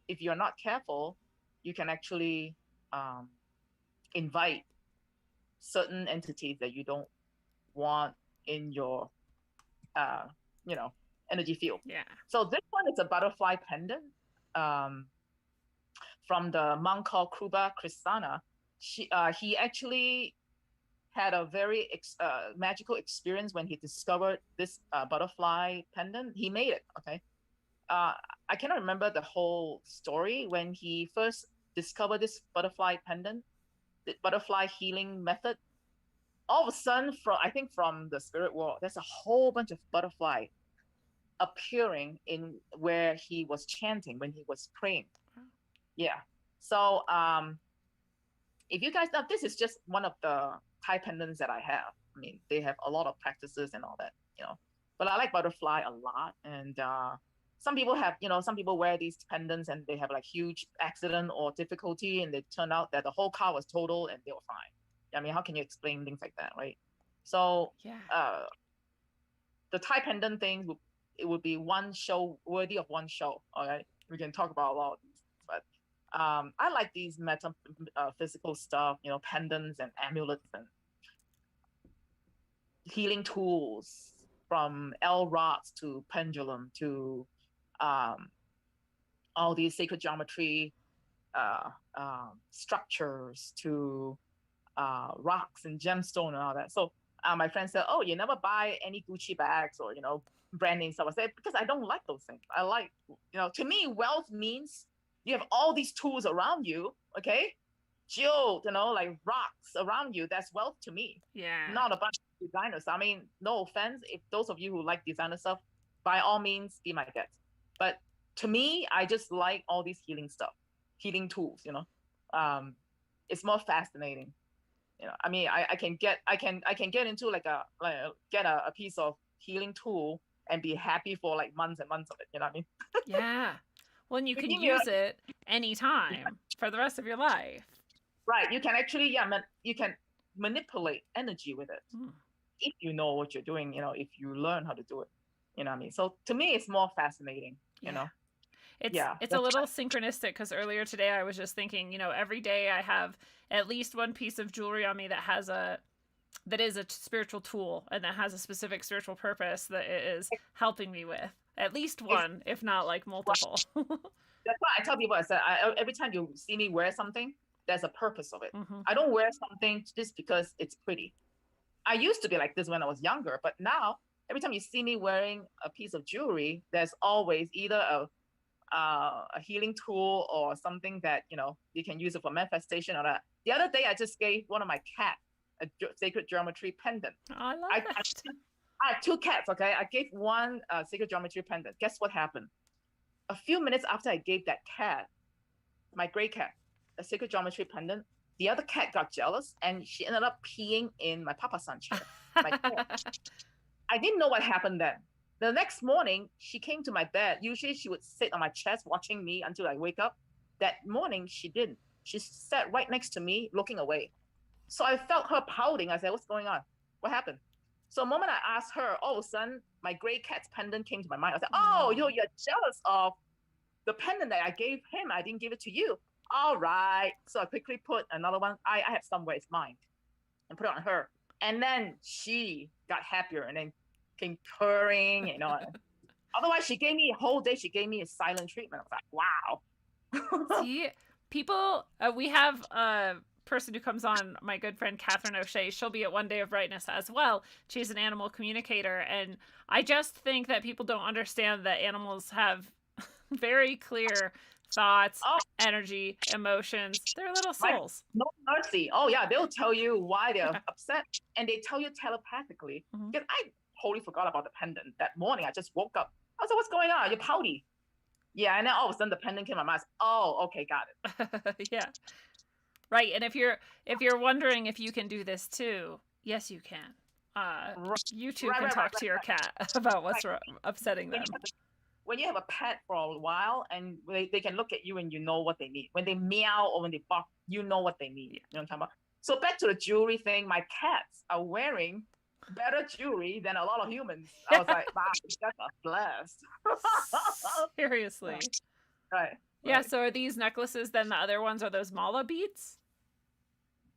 if you're not careful, you can actually invite certain entities that you don't want in your energy field. Yeah. So this one is a butterfly pendant from the monk called Kruba Kristana. He actually had a very magical experience when he discovered this butterfly pendant. He made it. Okay. I cannot remember the whole story when he first discovered this butterfly pendant, the butterfly healing method. All of a sudden, from the spirit world, there's a whole bunch of butterfly appearing in where he was chanting, when he was praying. Yeah. So if you guys know, this is just one of the Thai pendants that I have. I mean, they have a lot of practices and all that, but I like butterfly a lot. And some people wear these pendants and they have like huge accident or difficulty, and they turn out that the whole car was total and they were fine. I mean, how can you explain things like that, right? So yeah, the Thai pendant things would be one show, worthy of one show. All right, we can talk about a lot of these, but I like these physical stuff, pendants and amulets and healing tools, from L rods to pendulum to all these sacred geometry structures to rocks and gemstone and all that. So my friend said, "Oh, you never buy any Gucci bags or brand name stuff." I said, "Because I don't like those things. I like, to me, wealth means you have all these tools around you, okay? Jeweled, like rocks around you. That's wealth to me. Yeah. Not a bunch of designers. I mean, no offense, if those of you who like designer stuff, by all means, be my guest. But to me, I just like all these healing stuff, healing tools. It's more fascinating. I mean, I can get into get a piece of healing tool and be happy for like months and months of it. You know what I mean? Yeah. Well, and you can use it anytime for the rest of your life. Right. You can actually, you can manipulate energy with it if you know what you're doing. If you learn how to do it. You know what I mean? So to me, it's more fascinating. It's a little synchronistic, because earlier today I was just thinking, every day I have at least one piece of jewelry on me that is a spiritual tool and that has a specific spiritual purpose that it is helping me with. At least one, if not like multiple. That's why I tell people, I said, every time you see me wear something, there's a purpose of it. Mm-hmm. I don't wear something just because it's pretty. I used to be like this when I was younger, but now every time you see me wearing a piece of jewelry, there's always either a healing tool or something that you can use it for manifestation or that. The other day, I just gave one of my cats a sacred geometry pendant. Oh, I love that. I have two cats. Okay, I gave one sacred geometry pendant. Guess what happened? A few minutes after I gave that cat, my gray cat, a sacred geometry pendant, the other cat got jealous and she ended up peeing in my papasan chair. I didn't know what happened then. The next morning, she came to my bed. Usually she would sit on my chest watching me until I wake up. That morning, she didn't. She sat right next to me looking away. So I felt her pouting. I said, "What's going on? What happened?" So the moment I asked her, all of a sudden, my gray cat's pendant came to my mind. I said, "Oh, you're jealous of the pendant that I gave him. I didn't give it to you." all right. So I quickly put another one. I have somewhere, it's mine, and put it on her. And then she got happier and then came purring, you know. Otherwise, she gave me a whole day. She gave me a silent treatment. I was like, wow. See, people, we have a person who comes on, my good friend Catherine O'Shea. She'll be at One Day of Brightness as well. She's an animal communicator. And I just think that people don't understand that animals have very clear thoughts, energy, emotions. They're little souls. No mercy. Oh, yeah. They'll tell you why they're upset. And they tell you telepathically. Because I totally forgot about the pendant. That morning, I just woke up. I was like, what's going on? You're pouty. Yeah, and then all of a sudden the pendant came in my mind. Oh, okay, got it. Yeah. Right. And if you're wondering if you can do this too, yes, you can. You too can talk to your cat about what's upsetting them. When you have a pet for a while and they can look at you and you know what they need. When they meow or when they bark, you know what they need. You know what I'm talking about? So back to the jewelry thing, my cats are wearing better jewelry than a lot of humans. I was like, wow, that's a blast. Seriously. Right. Yeah, so are these necklaces then the other ones? Are those mala beads?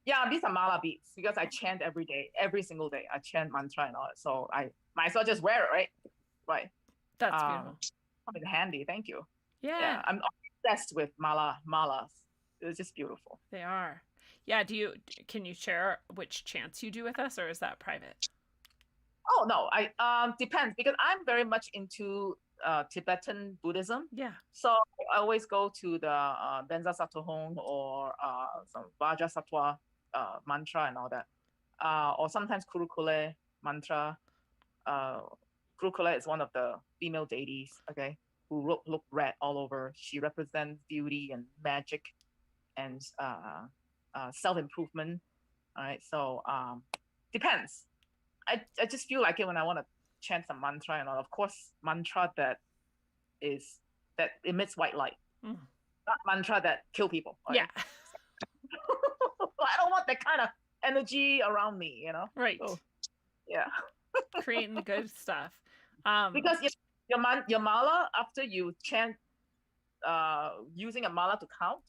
Yeah, these are mala beads because I chant every day, every single day. I chant mantra and all that. So I might as well just wear it, right? Right. That's beautiful. Come in handy. Thank you. Yeah. I'm obsessed with malas. It's just beautiful. They are. Yeah. Can you share which chants you do with us, or is that private? Oh no, I depends because I'm very much into Tibetan Buddhism. Yeah. So I always go to the Benza Satohong or some Vajrasattva mantra and all that. Or sometimes Kurukule mantra. Kurukule is one of the female deities, okay, who look red all over. She represents beauty and magic and self-improvement. All right, so depends. I just feel like it when I want to chant some mantra and all. Of course, mantra that emits white light, not mantra that kill people. Right? Yeah. I don't want that kind of energy around me, you know. Right. So, yeah. Creating the good stuff. Because your mala, after you chant using a mala to count,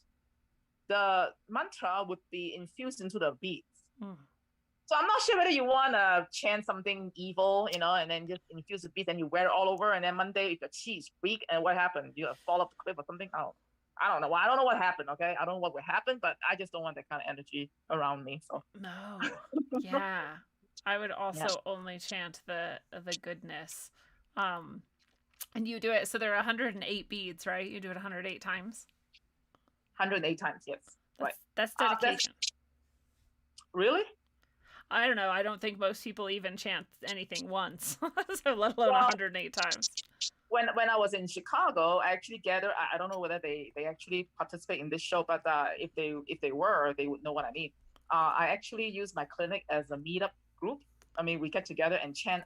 the mantra would be infused into the beads. So I'm not sure whether you want to chant something evil, you know, and then just infuse the beads and you wear it all over, and then Monday if your chi is weak, and what happened? You fall off the cliff or something? I don't know. I don't know what happened, okay? I don't know what would happen, but I just don't want that kind of energy around me. So no. Yeah. I would also only chant the goodness. And you do it, so there are 108 beads, right? You do it 108 times? 108 times, yes. That's dedication. Really? I don't know. I don't think most people even chant anything once, so let alone 108 times. When I was in Chicago, I actually gathered. I don't know whether they actually participate in this show, but if they were, they would know what I mean. I actually use my clinic as a meetup group. I mean, we get together and chant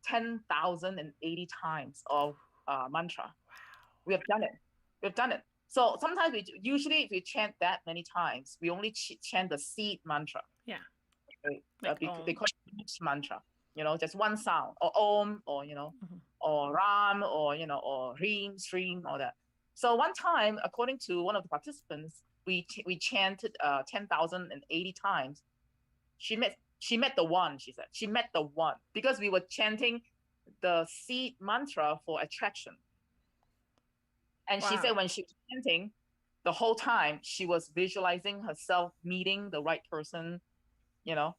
10,080 times of mantra. Wow. We have done it. So sometimes usually if we chant that many times, we only chant the seed mantra. Yeah. They call it each mantra, you know, just one sound, or om, or you know, or ram, or you know, or reem, stream, all that. So one time, according to one of the participants, we chanted 10,080 times. She met the one. She said she met the one because we were chanting the seed mantra for attraction. And she said when she was chanting, the whole time she was visualizing herself meeting the right person, you know,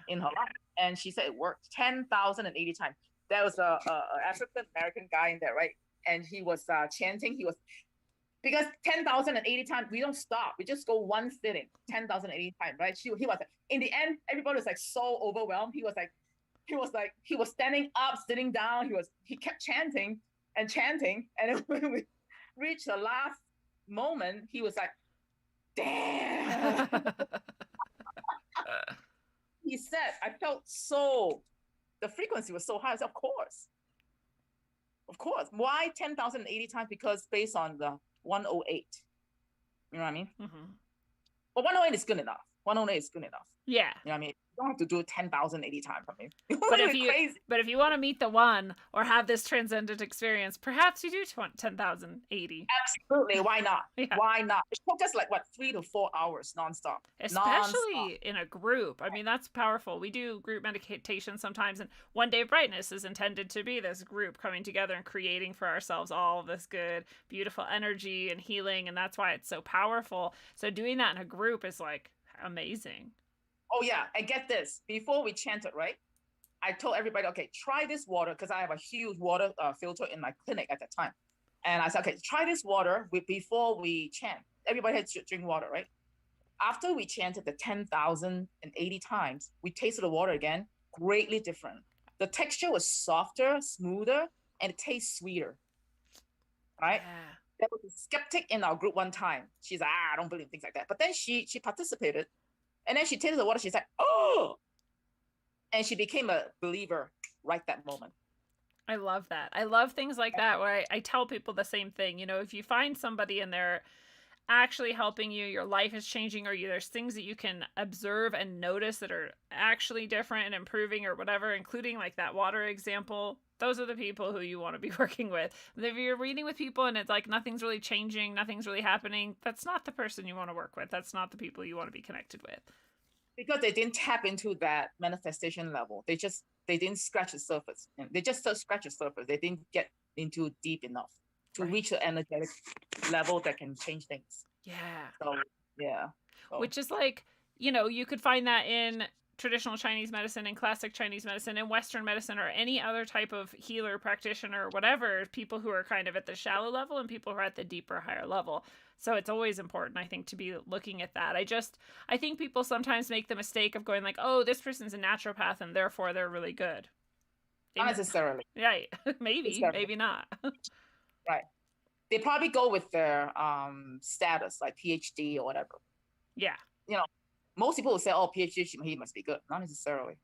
in her life. And she said it worked 10,080 times. There was a African American guy in there, right? And he was chanting. Because 10,080 times, we don't stop. We just go one sitting, 10,080 times, right? He was like, in the end, everybody was like so overwhelmed. He was standing up, sitting down. He kept chanting. And when we reached the last moment, he was like, damn. He said, I felt the frequency was so high. I said, of course. Why 10,080 times? Because based on the 108. You know what I mean? But 108 is good enough. 108 is good enough. Yeah. You know what I mean? You don't have to do 10,080 times. I mean, But if crazy. but if you want to meet the one or have this transcendent experience, perhaps you do 10,080. Absolutely. Why not? Yeah. Why not? It took us like what, 3 to 4 hours nonstop. Especially in a group. I mean, that's powerful. We do group meditation sometimes, and One Day of Brightness is intended to be this group coming together and creating for ourselves all of this good, beautiful energy and healing, and that's why it's so powerful. So doing that in a group is like amazing. Oh yeah, and get this. Before we chanted, right? I told everybody, okay, try this water, because I have a huge water filter in my clinic at that time. And I said, okay, try this water before we chant. Everybody had to drink water, right? After we chanted the 10,080 times, we tasted the water again, greatly different. The texture was softer, smoother, and it tastes sweeter, right? Yeah. There was a skeptic in our group one time. She's like, I don't believe things like that. But then she participated, and then she tasted the water. She's like, oh, and she became a believer right that moment. I love that. I love things like that where I tell people the same thing. You know, if you find somebody and they're actually helping you, your life is changing, or there's things that you can observe and notice that are actually different and improving or whatever, including like that water example, those are the people who you want to be working with. But if you're reading with people and it's like nothing's really changing, nothing's really happening, that's not the person you want to work with. That's not the people you want to be connected with. Because they didn't tap into that manifestation level. They didn't scratch the surface. They just scratch the surface. They didn't get into deep enough to reach the energetic level that can change things. Yeah. So, yeah. Which is like, you know, you could find that in traditional Chinese medicine and classic Chinese medicine and Western medicine or any other type of healer, practitioner, whatever, people who are kind of at the shallow level and people who are at the deeper, higher level. So it's always important, I think, to be looking at that. I think people sometimes make the mistake of going like, oh, this person's a naturopath and therefore they're really good. Not necessarily. Right. Maybe, maybe not. Right. They probably go with their status, like PhD or whatever. Yeah. You know, most people will say, oh, PhD, he must be good. Not necessarily.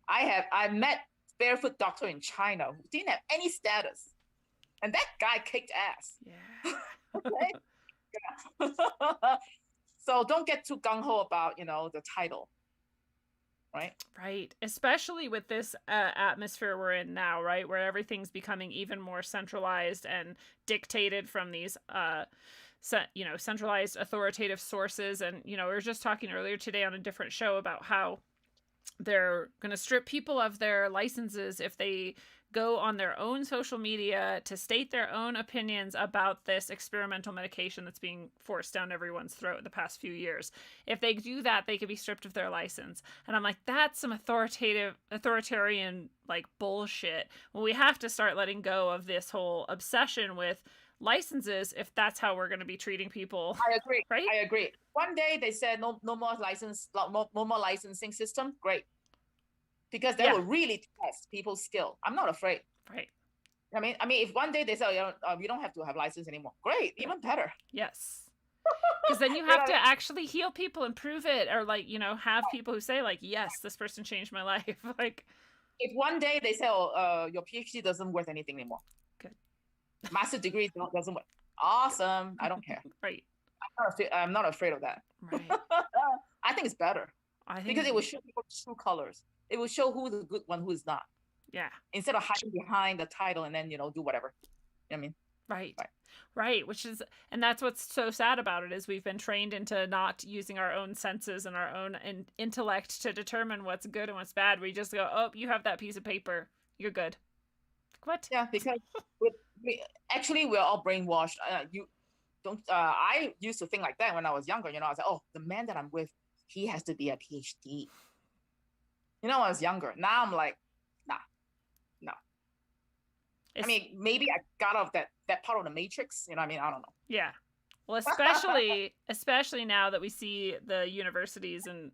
I met barefoot doctor in China who didn't have any status. And that guy kicked ass. Yeah. Okay? Yeah. So don't get too gung-ho about, the title. Right? Right. Especially with this atmosphere we're in now, right? Where everything's becoming even more centralized and dictated from these, centralized authoritative sources. And, we were just talking earlier today on a different show about how they're going to strip people of their licenses if they go on their own social media to state their own opinions about this experimental medication that's being forced down everyone's throat the past few years. If they do that, they could be stripped of their license. And I'm like, that's some authoritarian, like, bullshit. Well, we have to start letting go of this whole obsession with licenses if that's how we're going to be treating people. I agree. Right? I agree. One day they said no more no more licensing system. Great. Because they will really test people's skill. I'm not afraid. Right. I mean, if one day they say, you don't have to have license anymore. Great, even better. Yes. Because then you have to actually heal people and prove it, or have people who say like, yes, this person changed my life. Like, if one day they say, your PhD doesn't worth anything anymore. Good. Master degree doesn't work. Awesome. I don't care. Right. I'm not afraid of that. Right. I think it's better. Because it will show people true colors. It will show who's the good one, who is not. Yeah. Instead of hiding behind the title and then, do whatever. You know what I mean? Right. And that's what's so sad about it is we've been trained into not using our own senses and our own intellect to determine what's good and what's bad. We just go, oh, you have that piece of paper. You're good. What? Yeah, because we're all brainwashed. I used to think like that when I was younger. I was like, oh, the man that I'm with, he has to be a PhD. When I was younger. Now I'm like, no. I mean, maybe I got off that part of the matrix. I don't know. Yeah. Well, especially now that we see the universities and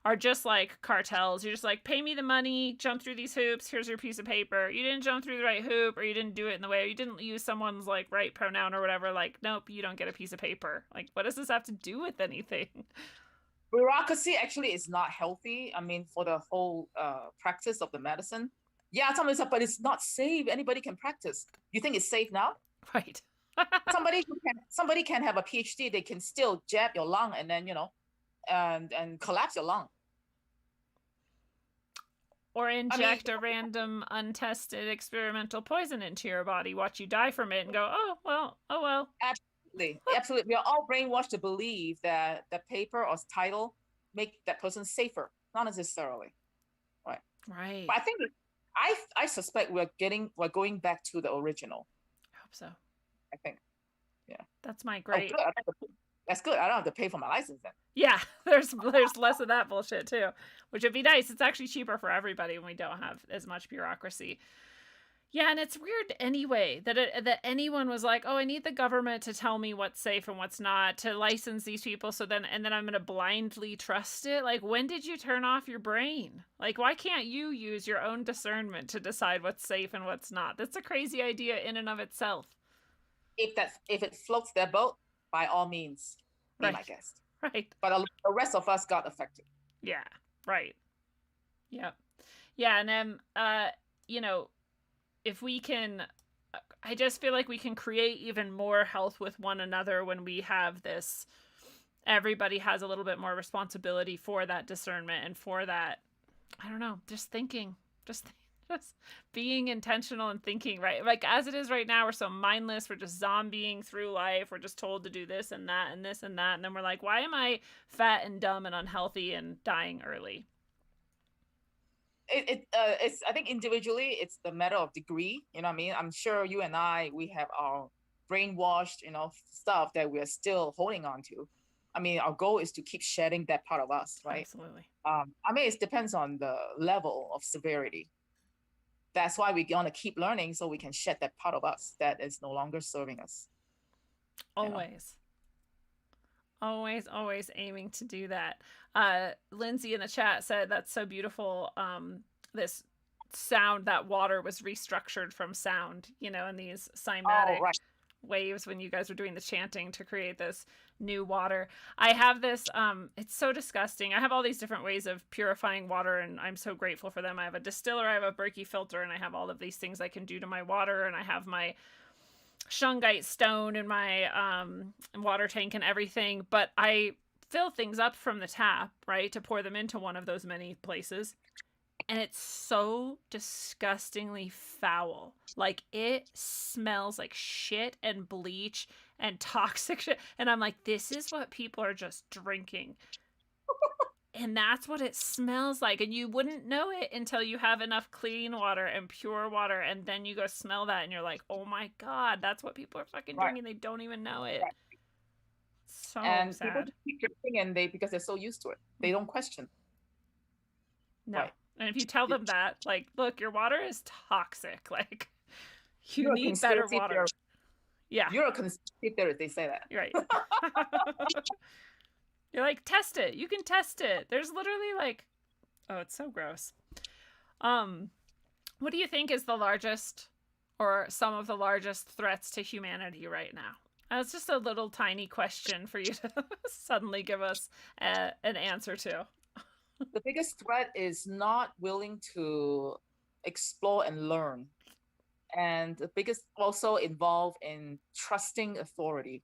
are just like cartels. You're just like, pay me the money, jump through these hoops. Here's your piece of paper. You didn't jump through the right hoop, or you didn't do it in the way, or you didn't use someone's like right pronoun or whatever. Like, nope, you don't get a piece of paper. Like, what does this have to do with anything? Bureaucracy actually is not healthy. I mean, for the whole practice of the medicine. Yeah, somebody said, but it's not safe. Anybody can practice. You think it's safe now? Right. Somebody can have a PhD. They can still jab your lung and then, and collapse your lung. Or inject a random untested experimental poison into your body, watch you die from it, and go, oh well. Absolutely. We are all brainwashed to believe that the paper or title make that person safer. Not necessarily. Right. But I think I suspect we're going back to the original. I hope so. I think. Yeah. That's my great. Oh, good. That's good. I don't have to pay for my license then. Yeah, there's less of that bullshit too, which would be nice. It's actually cheaper for everybody when we don't have as much bureaucracy. Yeah, and it's weird anyway that anyone was like, "Oh, I need the government to tell me what's safe and what's not, to license these people, so then I'm going to blindly trust it." Like, when did you turn off your brain? Like, why can't you use your own discernment to decide what's safe and what's not? That's a crazy idea in and of itself. If it floats their boat, by all means, be my guest. Right. But the rest of us got affected. Yeah. Right. Yep. Yeah, and then if we can, I just feel like we can create even more health with one another when we have this. Everybody has a little bit more responsibility for that discernment and for that, I don't know, just thinking, just being intentional and thinking, right? Like, as it is right now, we're so mindless. We're just zombieing through life. We're just told to do this and that and this and that. And then we're like, why am I fat and dumb and unhealthy and dying early? It's I think individually it's the matter of degree. You know what I mean? I'm sure you and I, we have our brainwashed, stuff that we're still holding on to. I mean, our goal is to keep shedding that part of us, right? Absolutely. I mean, it depends on the level of severity. That's why we want to keep learning so we can shed that part of us that is no longer serving us. Always. Always aiming to do that. Lindsay in the chat said that's so beautiful. This sound, that water was restructured from sound, in these cymatic waves when you guys were doing the chanting to create this new water. I have this, it's so disgusting. I have all these different ways of purifying water, and I'm so grateful for them. I have a distiller, I have a Berkey filter, and I have all of these things I can do to my water, and I have my shungite stone in my water tank and everything, but I fill things up from the tap, right, to pour them into one of those many places, and it's so disgustingly foul. Like, it smells like shit and bleach and toxic shit, and I'm like, this is what people are just drinking. And that's what it smells like. And you wouldn't know it until you have enough clean water and pure water. And then you go smell that and you're like, oh my God, that's what people are fucking drinking. They don't even know it. Right. So and sad. People keep drinking, and because they're so used to it, they don't question. No. Right. And if you tell them that, like, look, your water is toxic. Like, you need better water. Theorist. Yeah. You're a conspiracy theorist, they say that. You're right. You're like, test it. You can test it. There's literally like, oh, it's so gross. What do you think is the largest or some of the largest threats to humanity right now? It's just a little tiny question for you to suddenly give us an answer to. The biggest threat is not willing to explore and learn. And the biggest also involve in trusting authority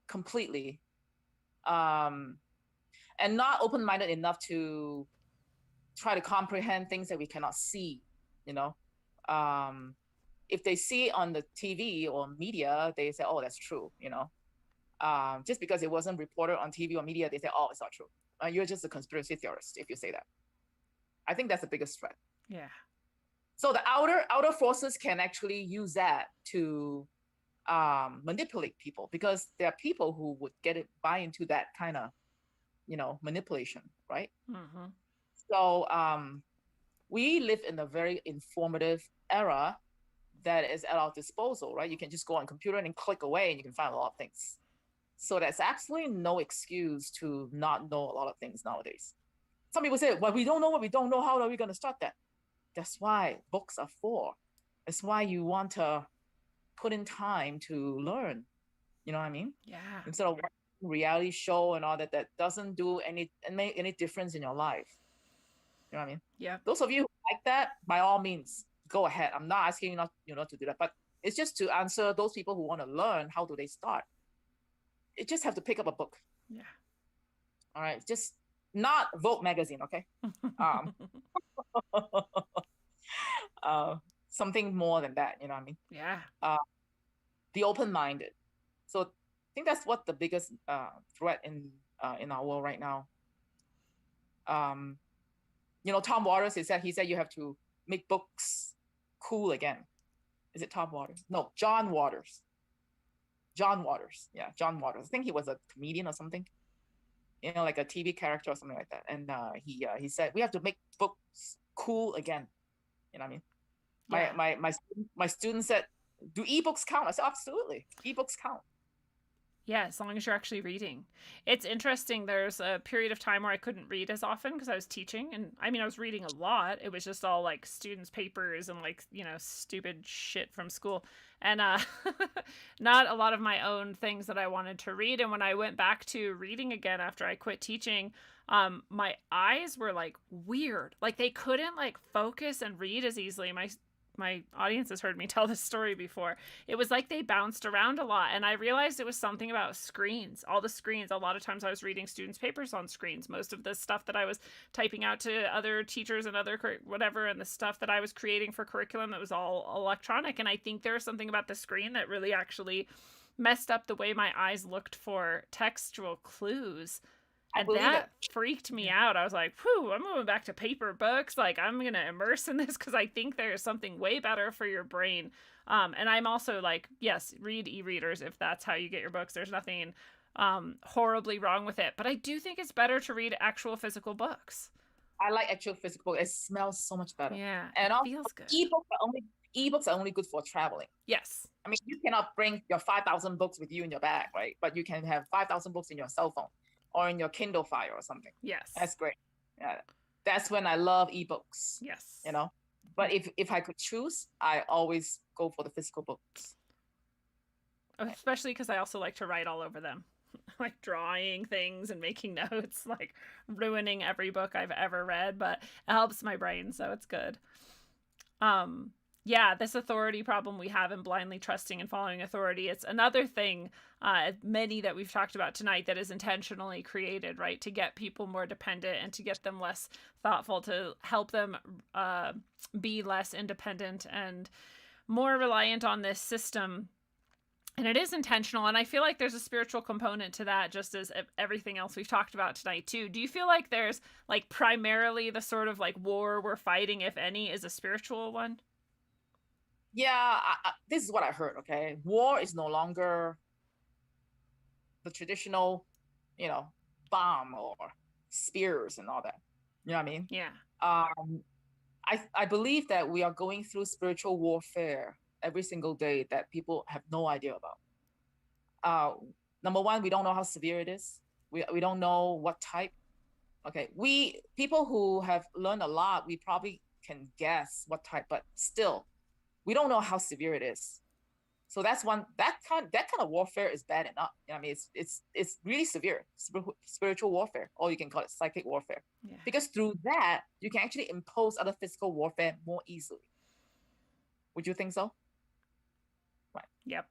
completely. And not open-minded enough to try to comprehend things that we cannot see, if they see on the TV or media, they say, oh, that's true, just because it wasn't reported on TV or media, they say, oh, it's not true. You're just a conspiracy theorist if you say that. I think that's the biggest threat. Yeah. So the outer forces can actually use that to manipulate people, because there are people who would buy into that kind of, manipulation, right? Mm-hmm. So we live in a very informative era that is at our disposal, right? You can just go on computer and click away and you can find a lot of things. So there's absolutely no excuse to not know a lot of things nowadays. Some people say, well, we don't know what we don't know. How are we going to start that? That's why books are for. That's why you want to put in time to learn. You know what I mean? Yeah. Instead of watching a reality show and all that doesn't make any difference in your life. You know what I mean? Yeah. Those of you who like that, by all means, go ahead. I'm not asking you not to do that, but it's just to answer those people who want to learn. How do they start? You just have to pick up a book. Yeah. All right, just not Vogue magazine, okay? Um, Something more than that, you know what I mean? Yeah. Be open-minded. So I think that's what the biggest threat in our world right now. Tom Waters, he said you have to make books cool again. Is it Tom Waters? No, John Waters. John Waters. Yeah, John Waters. I think he was a comedian or something. Like a TV character or something like that. And he said we have to make books cool again. You know what I mean? Yeah. My student said, "Do ebooks count?" I said, "Absolutely, ebooks count." Yeah, as long as you're actually reading. It's interesting. There's a period of time where I couldn't read as often because I was teaching. And I mean, I was reading a lot. It was just all like students' papers and like, stupid shit from school. And not a lot of my own things that I wanted to read. And when I went back to reading again after I quit teaching, my eyes were like weird. Like they couldn't like focus and read as easily. My audience has heard me tell this story before. It was like they bounced around a lot, and I realized it was something about screens. All the screens, a lot of times I was reading students' papers on screens. Most of the stuff that I was typing out to other teachers and other whatever, and the stuff that I was creating for curriculum, that was all electronic. And I think there was something about the screen that really actually messed up the way my eyes looked for textual clues. And that freaked me out. I was like, whew, I'm moving back to paper books. Like, I'm going to immerse in this because I think there's something way better for your brain. And I'm also like, yes, read e-readers if that's how you get your books. There's nothing horribly wrong with it. But I do think it's better to read actual physical books. I like actual physical. It smells so much better. Yeah, and it feels good. Ebooks are only good for traveling. Yes. I mean, you cannot bring your 5,000 books with you in your bag, right? But you can have 5,000 books in your cell phone or in your Kindle Fire or something. Yes. That's great. Yeah. That's when I love ebooks. Yes. But if I could choose, I always go for the physical books. Especially because I also like to write all over them. Like drawing things and making notes, like ruining every book I've ever read, but it helps my brain, so it's good. Yeah, this authority problem we have in blindly trusting and following authority, it's another thing, many that we've talked about tonight, that is intentionally created, right, to get people more dependent and to get them less thoughtful, to help them be less independent and more reliant on this system. And it is intentional, and I feel like there's a spiritual component to that, just as everything else we've talked about tonight too. Do you feel like there's like primarily the sort of like war we're fighting, if any, is a spiritual one? Yeah, this is what I heard, okay? War is no longer the traditional, bomb or spears and all that. You know what I mean? Yeah. I believe that we are going through spiritual warfare every single day that people have no idea about. Number one, we don't know how severe it is. We don't know what type. Okay, people who have learned a lot, we probably can guess what type, but still, we don't know how severe it is. So that's that kind of warfare is bad enough. I mean, it's really severe spiritual warfare, or you can call it psychic warfare. Yeah. Because through that, you can actually impose other physical warfare more easily. Would you think so? Right. Yep.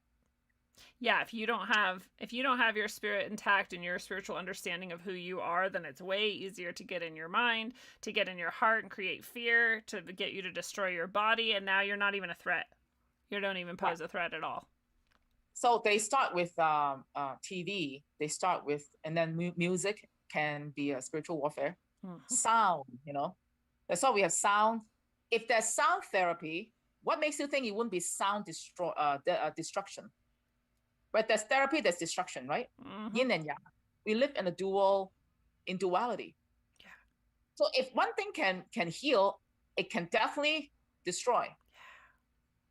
Yeah, if you don't have your spirit intact and your spiritual understanding of who you are, then it's way easier to get in your mind, to get in your heart and create fear, to get you to destroy your body, and now you're not even a threat. You don't even pose a threat at all. So they start with TV. They start with, and then music can be a spiritual warfare. Mm-hmm. Sound, that's why we have sound. If there's sound therapy, what makes you think it wouldn't be sound destruction? But there's therapy, there's destruction, right? Mm-hmm. Yin and yang. We live in in duality. Yeah. So if one thing can heal, it can definitely destroy. Yeah.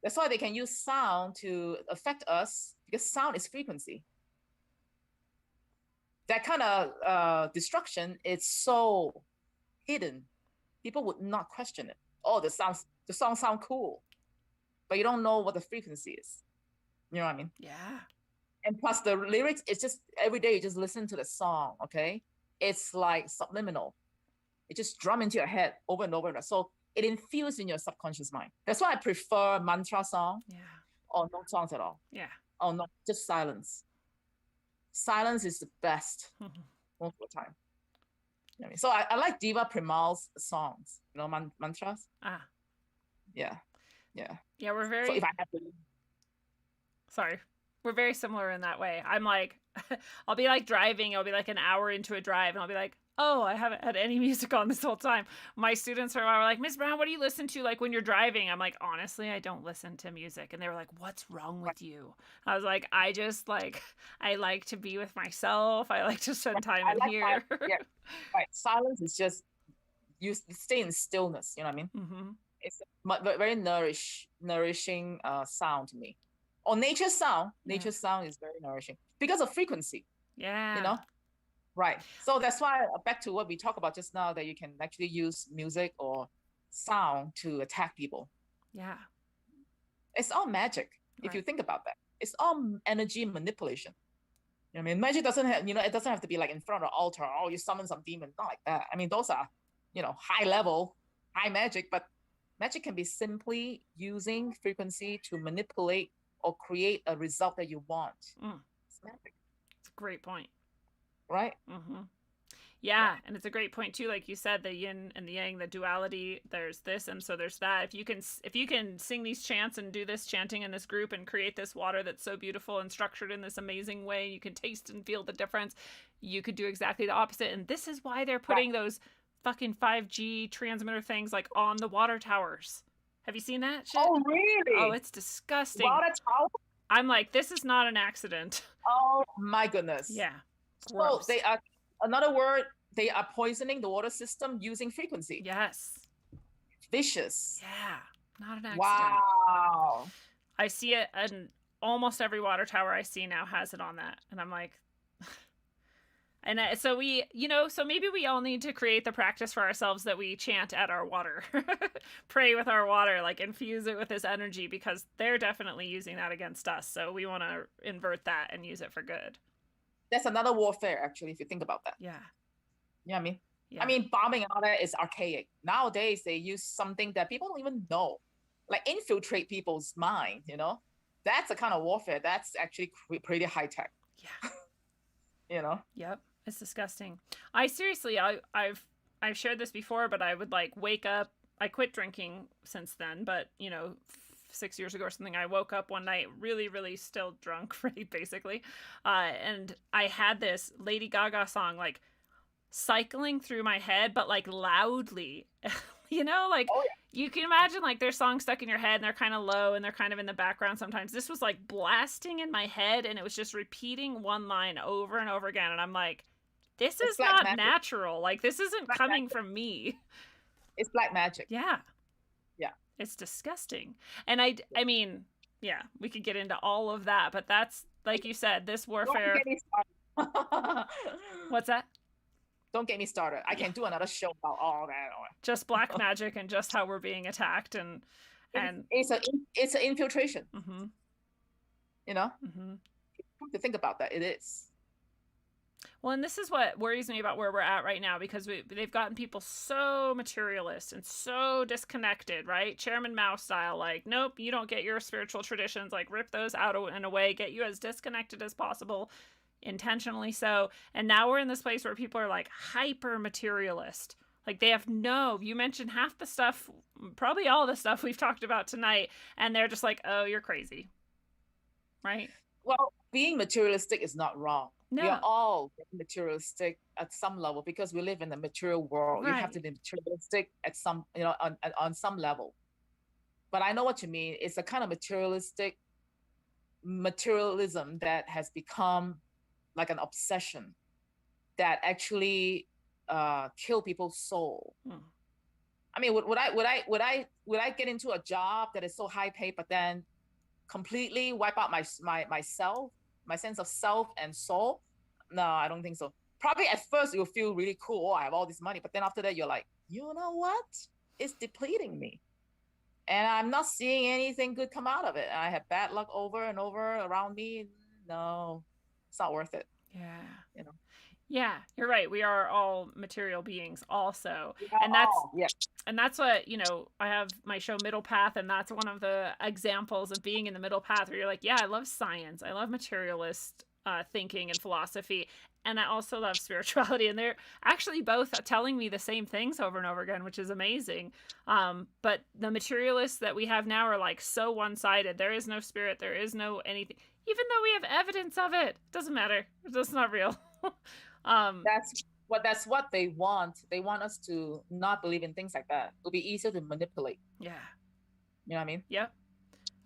That's why they can use sound to affect us, because sound is frequency. That kind of destruction is so hidden. People would not question it. Oh, the songs sound cool, but you don't know what the frequency is. You know what I mean? Yeah. And plus the lyrics, it's just every day you just listen to the song, okay? It's like subliminal. It just drum into your head over and over and over. So it infuses in your subconscious mind. That's why I prefer mantra song. Yeah. Or no songs at all. Yeah. Or no, just silence. Silence is the best most of the time. You know what I mean? So I like Diva Primal's songs, you know, mantras. Ah. Yeah. Yeah. Yeah, we're So very if I have to, sorry. We're very similar in that way. I'm like, I'll be like driving, I'll be like an hour into a drive, and I'll be like, oh, I haven't had any music on this whole time. My students are like, Miss Brown, what do you listen to like when you're driving? I'm like, honestly, I don't listen to music. And they were like, what's wrong with you? I was like, I just like, I like to be with myself. I like to spend time in here. Yeah, right. Silence is just, you stay in stillness, you know what I mean? Mm-hmm. It's very nourishing sound to me. Or nature sound is very nourishing because of frequency. Yeah. You know, right? So that's why back to what we talked about just now, that you can actually use music or sound to attack people. Yeah. It's all magic if you think about that. It's all energy manipulation. You know what I mean? Magic doesn't have, it doesn't have to be like in front of the altar. Oh, you summon some demon, not like that. I mean, those are, high level, high magic, but magic can be simply using frequency to manipulate or create a result that you want. It's magic. It's a great point. Right? Mm-hmm. Yeah, and it's a great point too. Like you said, the yin and the yang, the duality. There's this, and so there's that. If you can sing these chants and do this chanting in this group and create this water that's so beautiful and structured in this amazing way, you can taste and feel the difference. You could do exactly the opposite, and this is why they're putting those fucking 5G transmitter things like on the water towers. Have you seen that shit? Oh, really? Oh, it's disgusting. Water tower? I'm like, this is not an accident. Oh my goodness. Yeah. Gross. So they are, another word, they are poisoning the water system using frequency. Yes. Vicious. Yeah. Not an accident. Wow. I see it, and almost every water tower I see now has it on that. And I'm like, and so so maybe we all need to create the practice for ourselves that we chant at our water, pray with our water, like infuse it with this energy, because they're definitely using that against us. So we want to invert that and use it for good. That's another warfare, actually, if you think about that. Yeah. You know what I mean? Yeah. I mean, bombing and all that is archaic. Nowadays, they use something that people don't even know, like infiltrate people's mind, That's a kind of warfare. That's actually pretty high tech. Yeah. Yep. It's disgusting. I've shared this before, but I would like wake up. I quit drinking since then, but 6 years ago or something, I woke up one night really, really still drunk, really basically. And I had this Lady Gaga song like cycling through my head, but like loudly, you can imagine like there's songs stuck in your head and they're kind of low and they're kind of in the background sometimes. This was like blasting in my head, and it was just repeating one line over and over again. And I'm like, this is not natural. Like, this isn't coming from me. It's black magic. Yeah. Yeah. It's disgusting. And I mean, yeah, we could get into all of that, but that's, like you said, this warfare. Don't get me started. What's that? Don't get me started. I can do another show about all that. Just black magic and just how we're being attacked, and it's an infiltration. Mm-hmm. Mm-hmm. To think about that, it is. Well, and this is what worries me about where we're at right now, because they've gotten people so materialist and so disconnected, right? Chairman Mao style, like, nope, you don't get your spiritual traditions, like rip those out and away, get you as disconnected as possible, intentionally so. And now we're in this place where people are like hyper materialist. Like they have you mentioned half the stuff, probably all the stuff we've talked about tonight, and they're just like, oh, you're crazy. Right? Well, being materialistic is not wrong. No. We are all materialistic at some level because we live in a material world. Right. You have to be materialistic at some, on some level. But I know what you mean. It's a kind of materialism that has become like an obsession that actually kill people's soul. I mean, would I get into a job that is so high paid, but then completely wipe out myself, my sense of self and soul? No, I don't think so. Probably at first you'll feel really cool. Oh, I have all this money, but then after that you're like, you know what? It's depleting me, and I'm not seeing anything good come out of it. I have bad luck over and over around me. No, it's not worth it. Yeah. Yeah, you're right. We are all material beings also. And that's what, I have my show Middle Path, and that's one of the examples of being in the middle path where you're like, yeah, I love science. I love materialist thinking and philosophy. And I also love spirituality. And they're actually both telling me the same things over and over again, which is amazing. But the materialists that we have now are like so one-sided. There is no spirit. There is no anything. Even though we have evidence of it, doesn't matter. It's not real. That's what they want. They want us to not believe in things like that. It'll be easier to manipulate. Yeah. You know what I mean? Yep.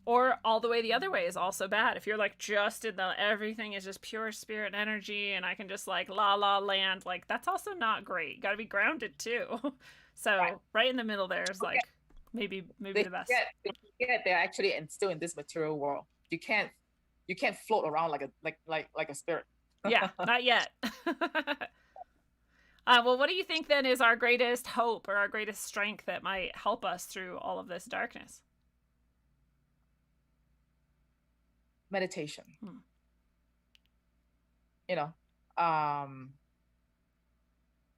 Or all the way the other way is also bad. If you're like just in the everything is just pure spirit and energy and I can just like la land, like that's also not great. You got to be grounded too. So right in the middle there is like maybe the best. They're actually still in this material world. You can't float around like a spirit. Yeah, not yet. Well, what do you think then is our greatest hope or our greatest strength that might help us through all of this darkness? Meditation.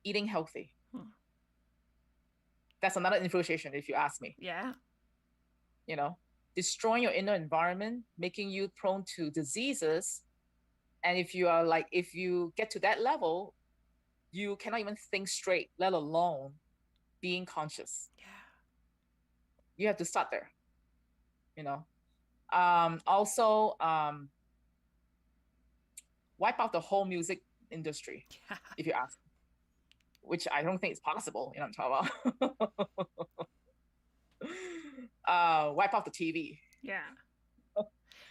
Eating healthy. That's another infiltration, if you ask me. Yeah. Destroying your inner environment, making you prone to diseases. And if you get to that level, you cannot even think straight, let alone being conscious. Yeah. You have to start there. Also, wipe out the whole music industry, if you ask, which I don't think is possible. I'm talking about. Wipe out the TV. Yeah.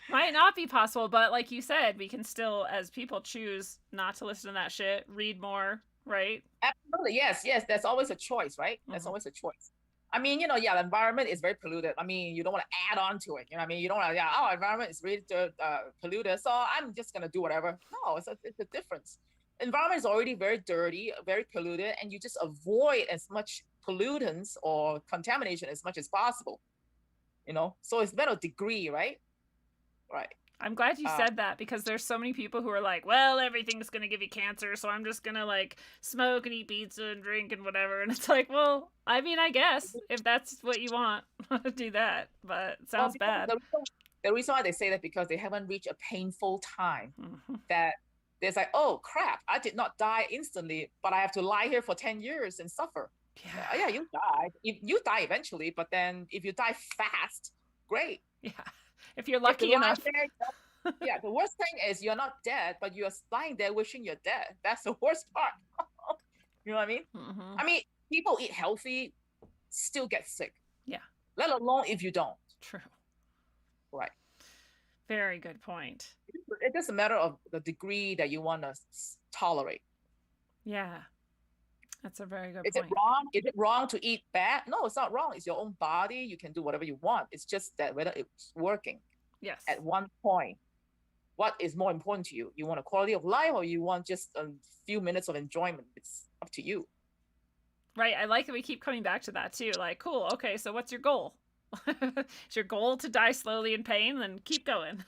Might not be possible, but like you said, we can still, as people, choose not to listen to that shit, read more, right? Absolutely. Yes. That's always a choice, right? That's always a choice. I mean, the environment is very polluted. I mean, you don't want to add on to it. You know what I mean? You don't want to, our environment is really polluted, so I'm just going to do whatever. No, it's a difference. Environment is already very dirty, very polluted, and you just avoid as much pollutants or contamination as much as possible. So it's better degree, right? Right. I'm glad you said that because there's so many people who are like, well, everything's going to give you cancer, so I'm just going to like smoke and eat pizza and drink and whatever. And it's like, well, I mean, I guess if that's what you want, do that. But it sounds bad. The reason why they say that because they haven't reached a painful time that there's like, oh, crap, I did not die instantly, but I have to lie here for 10 years and suffer. Yeah, you die. You die eventually, but then if you die fast, great. Yeah. If you're lucky enough. The worst thing is you're not dead, but you're lying there wishing you're dead. That's the worst part. You know what I mean? I mean, people eat healthy, still get sick. Yeah. Let alone if you don't. True. Right. Very good point. It's just a matter of the degree that you want to tolerate. Yeah. That's a very good point. Is it wrong to eat bad? No, it's not wrong. It's your own body. You can do whatever you want. It's just that whether it's working. Yes. At one point, what is more important to you? You want a quality of life or you want just a few minutes of enjoyment? It's up to you. Right. I like that we keep coming back to that too. Like, cool. Okay. So what's your goal? Is your goal to die slowly in pain? Then keep going.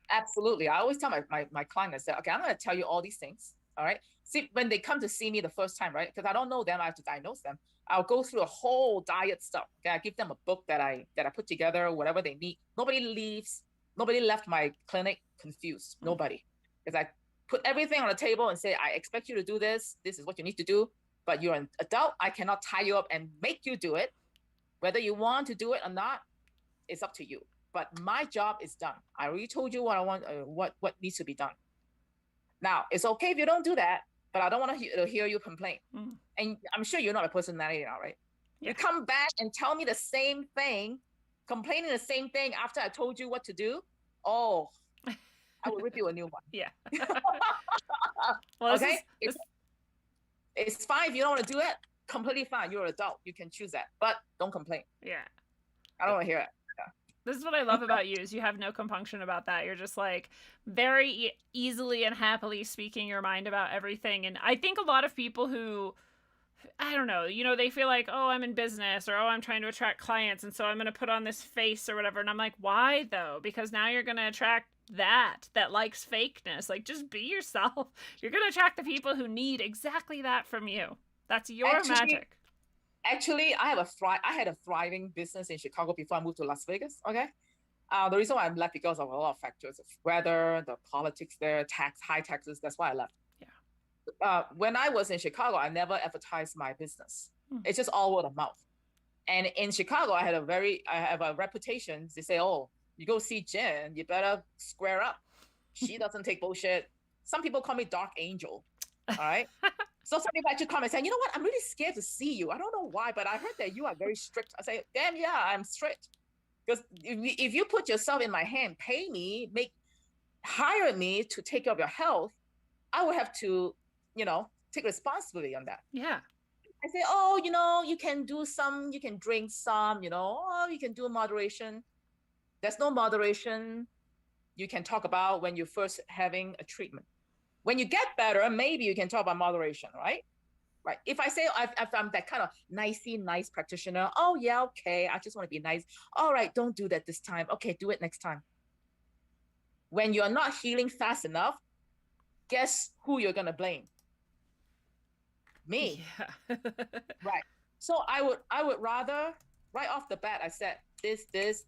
Absolutely. I always tell my client, I say, okay, I'm going to tell you all these things. All right. See, when they come to see me the first time, right? Because I don't know them, I have to diagnose them. I'll go through a whole diet stuff. Okay, I give them a book that I put together, whatever they need. Nobody left my clinic confused. Nobody. Because I put everything on the table and say, I expect you to do this. This is what you need to do. But you're an adult. I cannot tie you up and make you do it. Whether you want to do it or not, it's up to you. But my job is done. I already told you what I want, what needs to be done. Now, it's okay if you don't do that, but I don't want to hear you complain. And I'm sure you're not a personality now, right? Yeah. You come back and tell me the same thing, complaining the same thing after I told you what to do. Oh, I will rip you a new one. Yeah. Well, okay? It's fine if you don't want to do it. Completely fine. You're an adult. You can choose that. But don't complain. Yeah. I don't want to hear it. This is what I love about you is you have no compunction about that. You're just like very easily and happily speaking your mind about everything. And I think a lot of people who, I don't know, they feel like, oh, I'm in business or, oh, I'm trying to attract clients. And so I'm going to put on this face or whatever. And I'm like, why though? Because now you're going to attract that likes fakeness. Like just be yourself. You're going to attract the people who need exactly that from you. That's your magic. Actually, I had a thriving business in Chicago before I moved to Las Vegas. Okay, The reason why I'm left because of a lot of factors, of weather, the politics there, high taxes. That's why I left. When I was in Chicago, I never advertised my business. It's just all word of mouth. And in Chicago, I have a reputation. They say, oh, you go see Jen, you better square up. She doesn't take bullshit. Some people call me Dark Angel. All right. So some people actually come and say, you know what? I'm really scared to see you. I don't know why, but I heard that you are very strict. I say, damn, yeah, I'm strict. Because if you put yourself in my hand, pay me, hire me to take care of your health, I will have to, take responsibility on that. Yeah. I say, oh, you can do some, you can drink some, oh, you can do moderation. There's no moderation you can talk about when you're first having a treatment. When you get better, maybe you can talk about moderation, right? Right. If I say if I'm that kind of nice practitioner, oh yeah, okay, I just want to be nice. All right, don't do that this time. Okay, do it next time. When you're not healing fast enough, guess who you're gonna blame? Me. Yeah. Right. So I would rather right off the bat, I said this.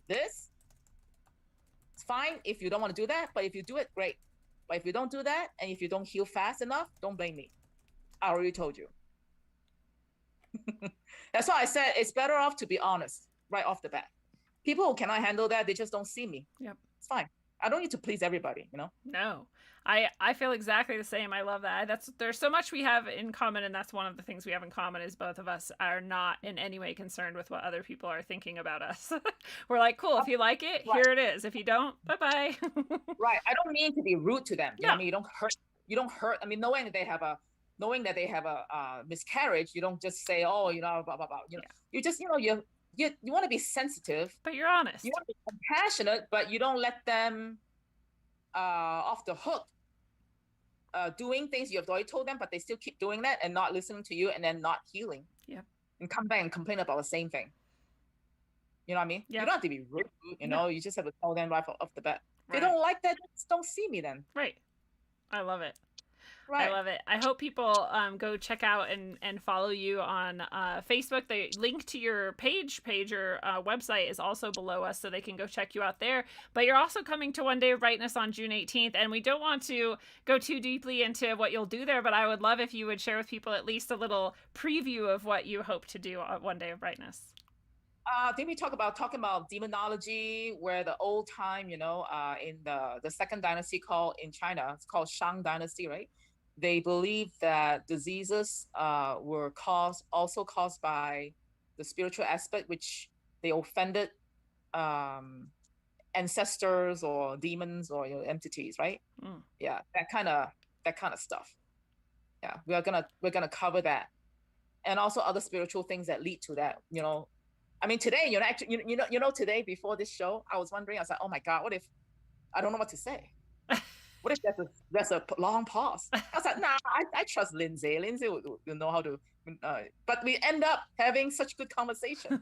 It's fine if you don't want to do that, but if you do it, great. But if you don't do that, and if you don't heal fast enough, don't blame me. I already told you. That's why I said it's better off to be honest right off the bat. People who cannot handle that, they just don't see me. Yep. It's fine. I don't need to please everybody, No. I feel exactly the same. I love that. There's so much we have in common, and that's one of the things we have in common is both of us are not in any way concerned with what other people are thinking about us. We're like, cool, if you like it, right. Here it is. If you don't, bye-bye. Right. I don't mean to be rude to them. You know what I mean? You don't hurt. I mean, knowing that they have a miscarriage, you don't just say, oh, blah, blah, blah. You just, you want to be sensitive. But you're honest. You want to be compassionate, but you don't let them off the hook. Doing things you have already told them, but they still keep doing that and not listening to you and then not healing. Yeah. And come back and complain about the same thing. You know what I mean? Yeah. You don't have to be rude, you just have to tell them right off the bat. If Right. they don't like that, just don't see me then. Right. I love it. Right. I love it. I hope people go check out and follow you on Facebook. The link to your page or website is also below us, so they can go check you out there. But you're also coming to One Day of Brightness on June 18th, and we don't want to go too deeply into what you'll do there, but I would love if you would share with people at least a little preview of what you hope to do on One Day of Brightness. Then we talking about demonology, where the old time, in the second dynasty in China, it's called Shang Dynasty, right? They believe that diseases were also caused by the spiritual aspect, which they offended ancestors or demons or entities, right? Yeah, that kind of stuff. Yeah, we're gonna cover that, and also other spiritual things that lead to that. I mean, today, actually, today before this show, I was wondering. I was like, oh my God, what if I don't know what to say? What if there's a long pause? I was like, nah, I trust Lindsay. Lindsay will know how to. But we end up having such good conversation.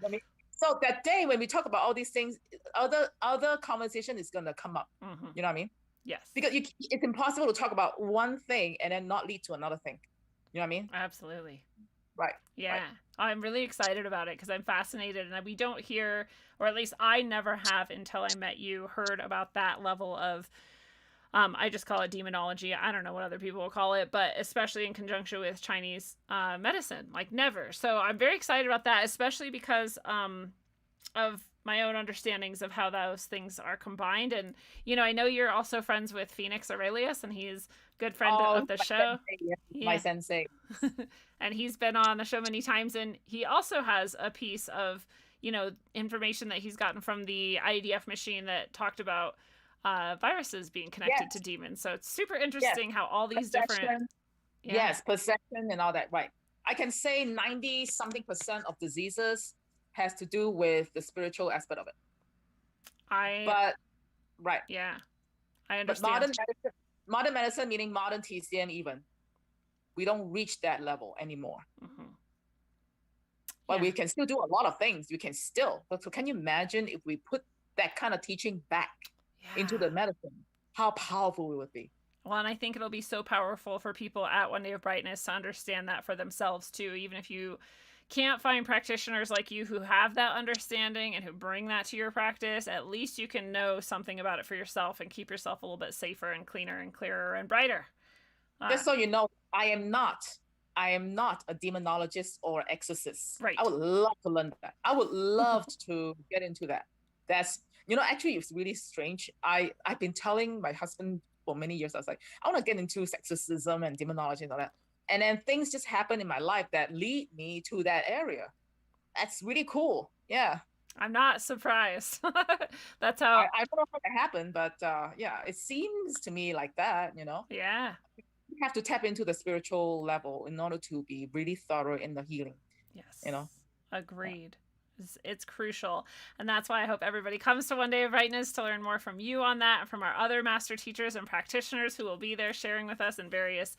I mean, so that day when we talk about all these things, other conversation is gonna come up. Mm-hmm. You know what I mean? Yes. Because it's impossible to talk about one thing and then not lead to another thing. You know what I mean? Absolutely. Right. Yeah. Right. I'm really excited about it because I'm fascinated, and we don't hear, or at least I never have until I met you, heard about that level of. I just call it demonology. I don't know what other people will call it, but especially in conjunction with Chinese medicine, like never. So I'm very excited about that, especially because of my own understandings of how those things are combined. And, I know you're also friends with Phoenix Aurelius, and he's a good friend of the show. My sensei. And he's been on the show many times, and he also has a piece of, information that he's gotten from the IEDF machine that talked about viruses being connected to demons. So it's super interesting how all these different possession and all that. Right. I can say 90-something% of diseases has to do with the spiritual aspect of it. I understand. But modern medicine, meaning modern TCM, even we don't reach that level anymore. Mm-hmm. But we can still do a lot of things. We can still. So can you imagine if we put that kind of teaching back into the medicine, how powerful we would be? Well, and I think it'll be so powerful for people at One Day of Brightness to understand that for themselves too, even if you can't find practitioners like you who have that understanding and who bring that to your practice, at least you can know something about it for yourself and keep yourself a little bit safer and cleaner and clearer and brighter. Just so you know, I am not a demonologist or exorcist. Right. I would love to learn that. I would love to get into that. That's, actually it's really strange. I've been telling my husband for many years, I was like, I want to get into exorcism and demonology and all that. And then things just happen in my life that lead me to that area. That's really cool. Yeah. I'm not surprised. That's how I don't know how that happened, but yeah, it seems to me like that, Yeah. You have to tap into the spiritual level in order to be really thorough in the healing. Yes. Agreed. It's crucial. And that's why I hope everybody comes to One Day of Brightness to learn more from you on that and from our other master teachers and practitioners who will be there sharing with us in various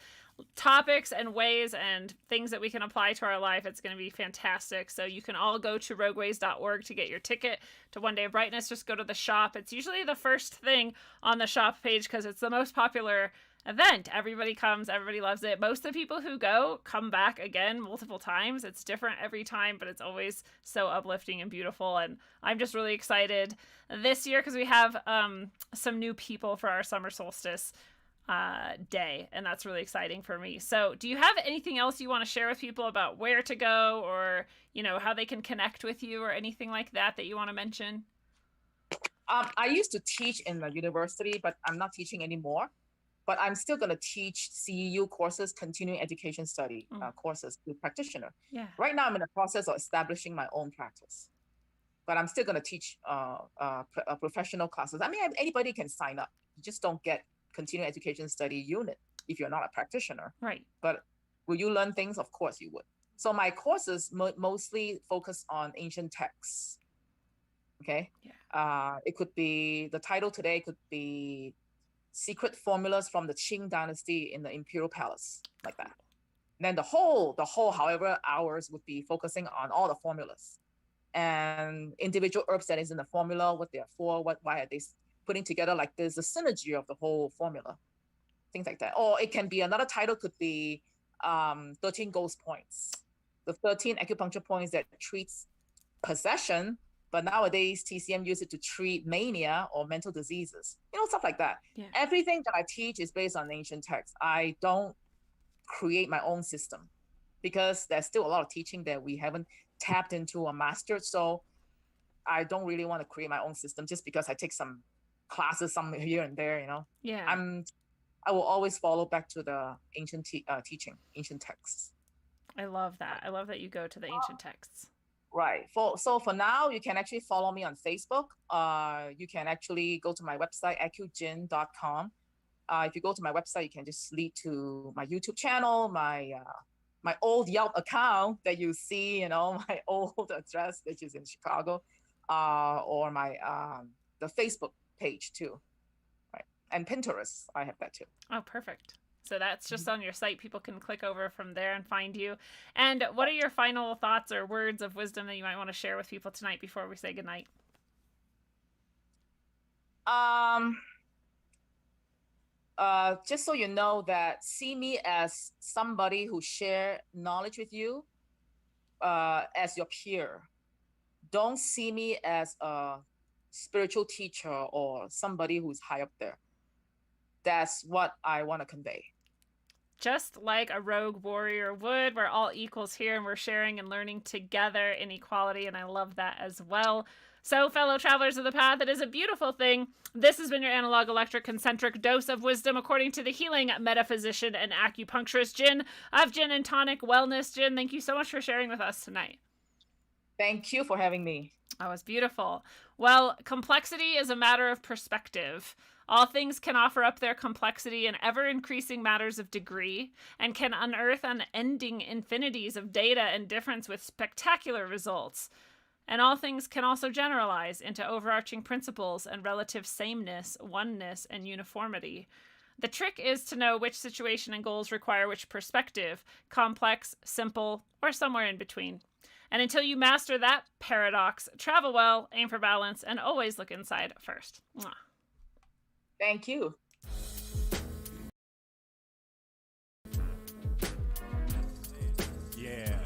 topics and ways and things that we can apply to our life. It's going to be fantastic. So you can all go to rogueways.org to get your ticket to One Day of Brightness. Just go to the shop. It's usually the first thing on the shop page because it's the most popular event. Everybody comes, everybody loves it. Most of the people who go come back again multiple times. It's different every time, but it's always so uplifting and beautiful. And I'm just really excited this year because we have some new people for our summer solstice day, and that's really exciting for me. So do you have anything else you want to share with people about where to go or how they can connect with you or anything like that you want to mention? I used to teach in the university, but I'm not teaching anymore. But I'm still going to teach CEU courses, continuing education study courses to practitioner. Yeah. Right now, I'm in the process of establishing my own practice, but I'm still going to teach professional classes. I mean, anybody can sign up. You just don't get continuing education study unit if you're not a practitioner. Right. But will you learn things? Of course you would. So my courses mostly focus on ancient texts. Okay. Yeah. It could be, the title today could be Secret Formulas from the Qing Dynasty in the Imperial Palace, like that. And then the whole, however, hours would be focusing on all the formulas and individual herbs that is in the formula, what they're for, why are they putting together, like there's a synergy of the whole formula, things like that. Or it can be, another title could be 13 ghost points, the 13 acupuncture points that treats possession. But nowadays, TCM use it to treat mania or mental diseases, stuff like that. Yeah. Everything that I teach is based on ancient texts. I don't create my own system because there's still a lot of teaching that we haven't tapped into or mastered. So I don't really want to create my own system just because I take some classes, some here and there, Yeah. I will always follow back to the ancient teaching, ancient texts. I love that. I love that you go to the ancient texts. Right. So for now, you can actually follow me on Facebook. You can actually go to my website, acujin.com. If you go to my website, you can just lead to my YouTube channel, my old Yelp account that you see, my old address, which is in Chicago, or my the Facebook page too, right? And Pinterest, I have that too. Oh, perfect. So that's just on your site. People can click over from there and find you. And what are your final thoughts or words of wisdom that you might want to share with people tonight before we say goodnight? Just so you know that see me as somebody who share knowledge with you as your peer. Don't see me as a spiritual teacher or somebody who's high up there. That's what I want to convey. Just like a rogue warrior would, we're all equals here and we're sharing and learning together in equality, and I love that as well. So, fellow travelers of the path, it is a beautiful thing. This has been your analog electric concentric dose of wisdom according to the healing metaphysician and acupuncturist Jin of Gin and Tonic Wellness. Jin, thank you so much for sharing with us tonight. Thank you for having me. That was beautiful. Well, complexity is a matter of perspective. All things can offer up their complexity in ever-increasing matters of degree, and can unearth unending infinities of data and difference with spectacular results. And all things can also generalize into overarching principles and relative sameness, oneness, and uniformity. The trick is to know which situation and goals require which perspective, complex, simple, or somewhere in between. And until you master that paradox, travel well, aim for balance, and always look inside first. Mwah. Thank you. Yeah.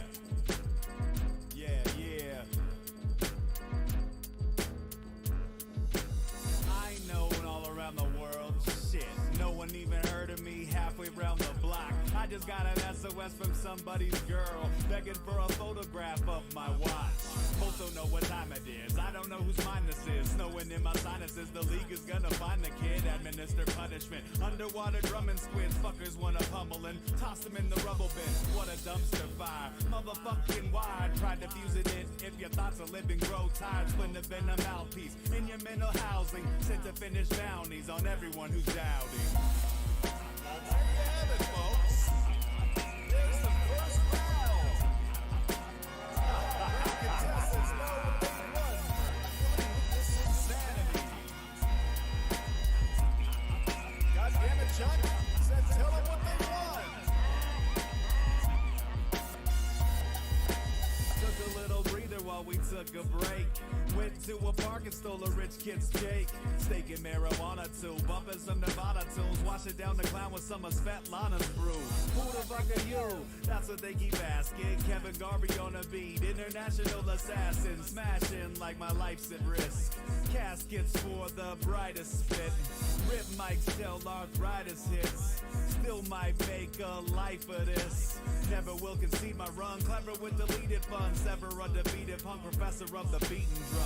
just got an SOS from somebody's girl, begging for a photograph of my watch. Also know what time it is, I don't know whose mind this is. Snowing in my sinuses, the league is gonna find the kid. Administer punishment, underwater drumming squids. Fuckers wanna pummel and toss them in the rubble bin. What a dumpster fire, motherfucking why? Try diffusing it if your thoughts are living, grow tired. Spin the venom mouthpiece in your mental housing. Sent to finish bounties on everyone who's doubting. There you have it, folks. There's the first round. Contestants know what they won. This insanity. God damn it, Chuck. Said tell them what they won. Took a little breather while we took a break. Went to a park and stole a rich kid's cake. Staking marijuana too, bumping some Nevada tunes. Wash it down the clown with some of Svetlana's brew. Who the fuck are you? That's what they keep asking. Kevin Garvey on a beat, international assassin. Smashing like my life's at risk. Caskets for the brightest spit. Rip mics tell arthritis hits. Still might make a life of this. Never will concede my run. Clever with deleted funds. Ever undefeated punk professor of the beaten drum.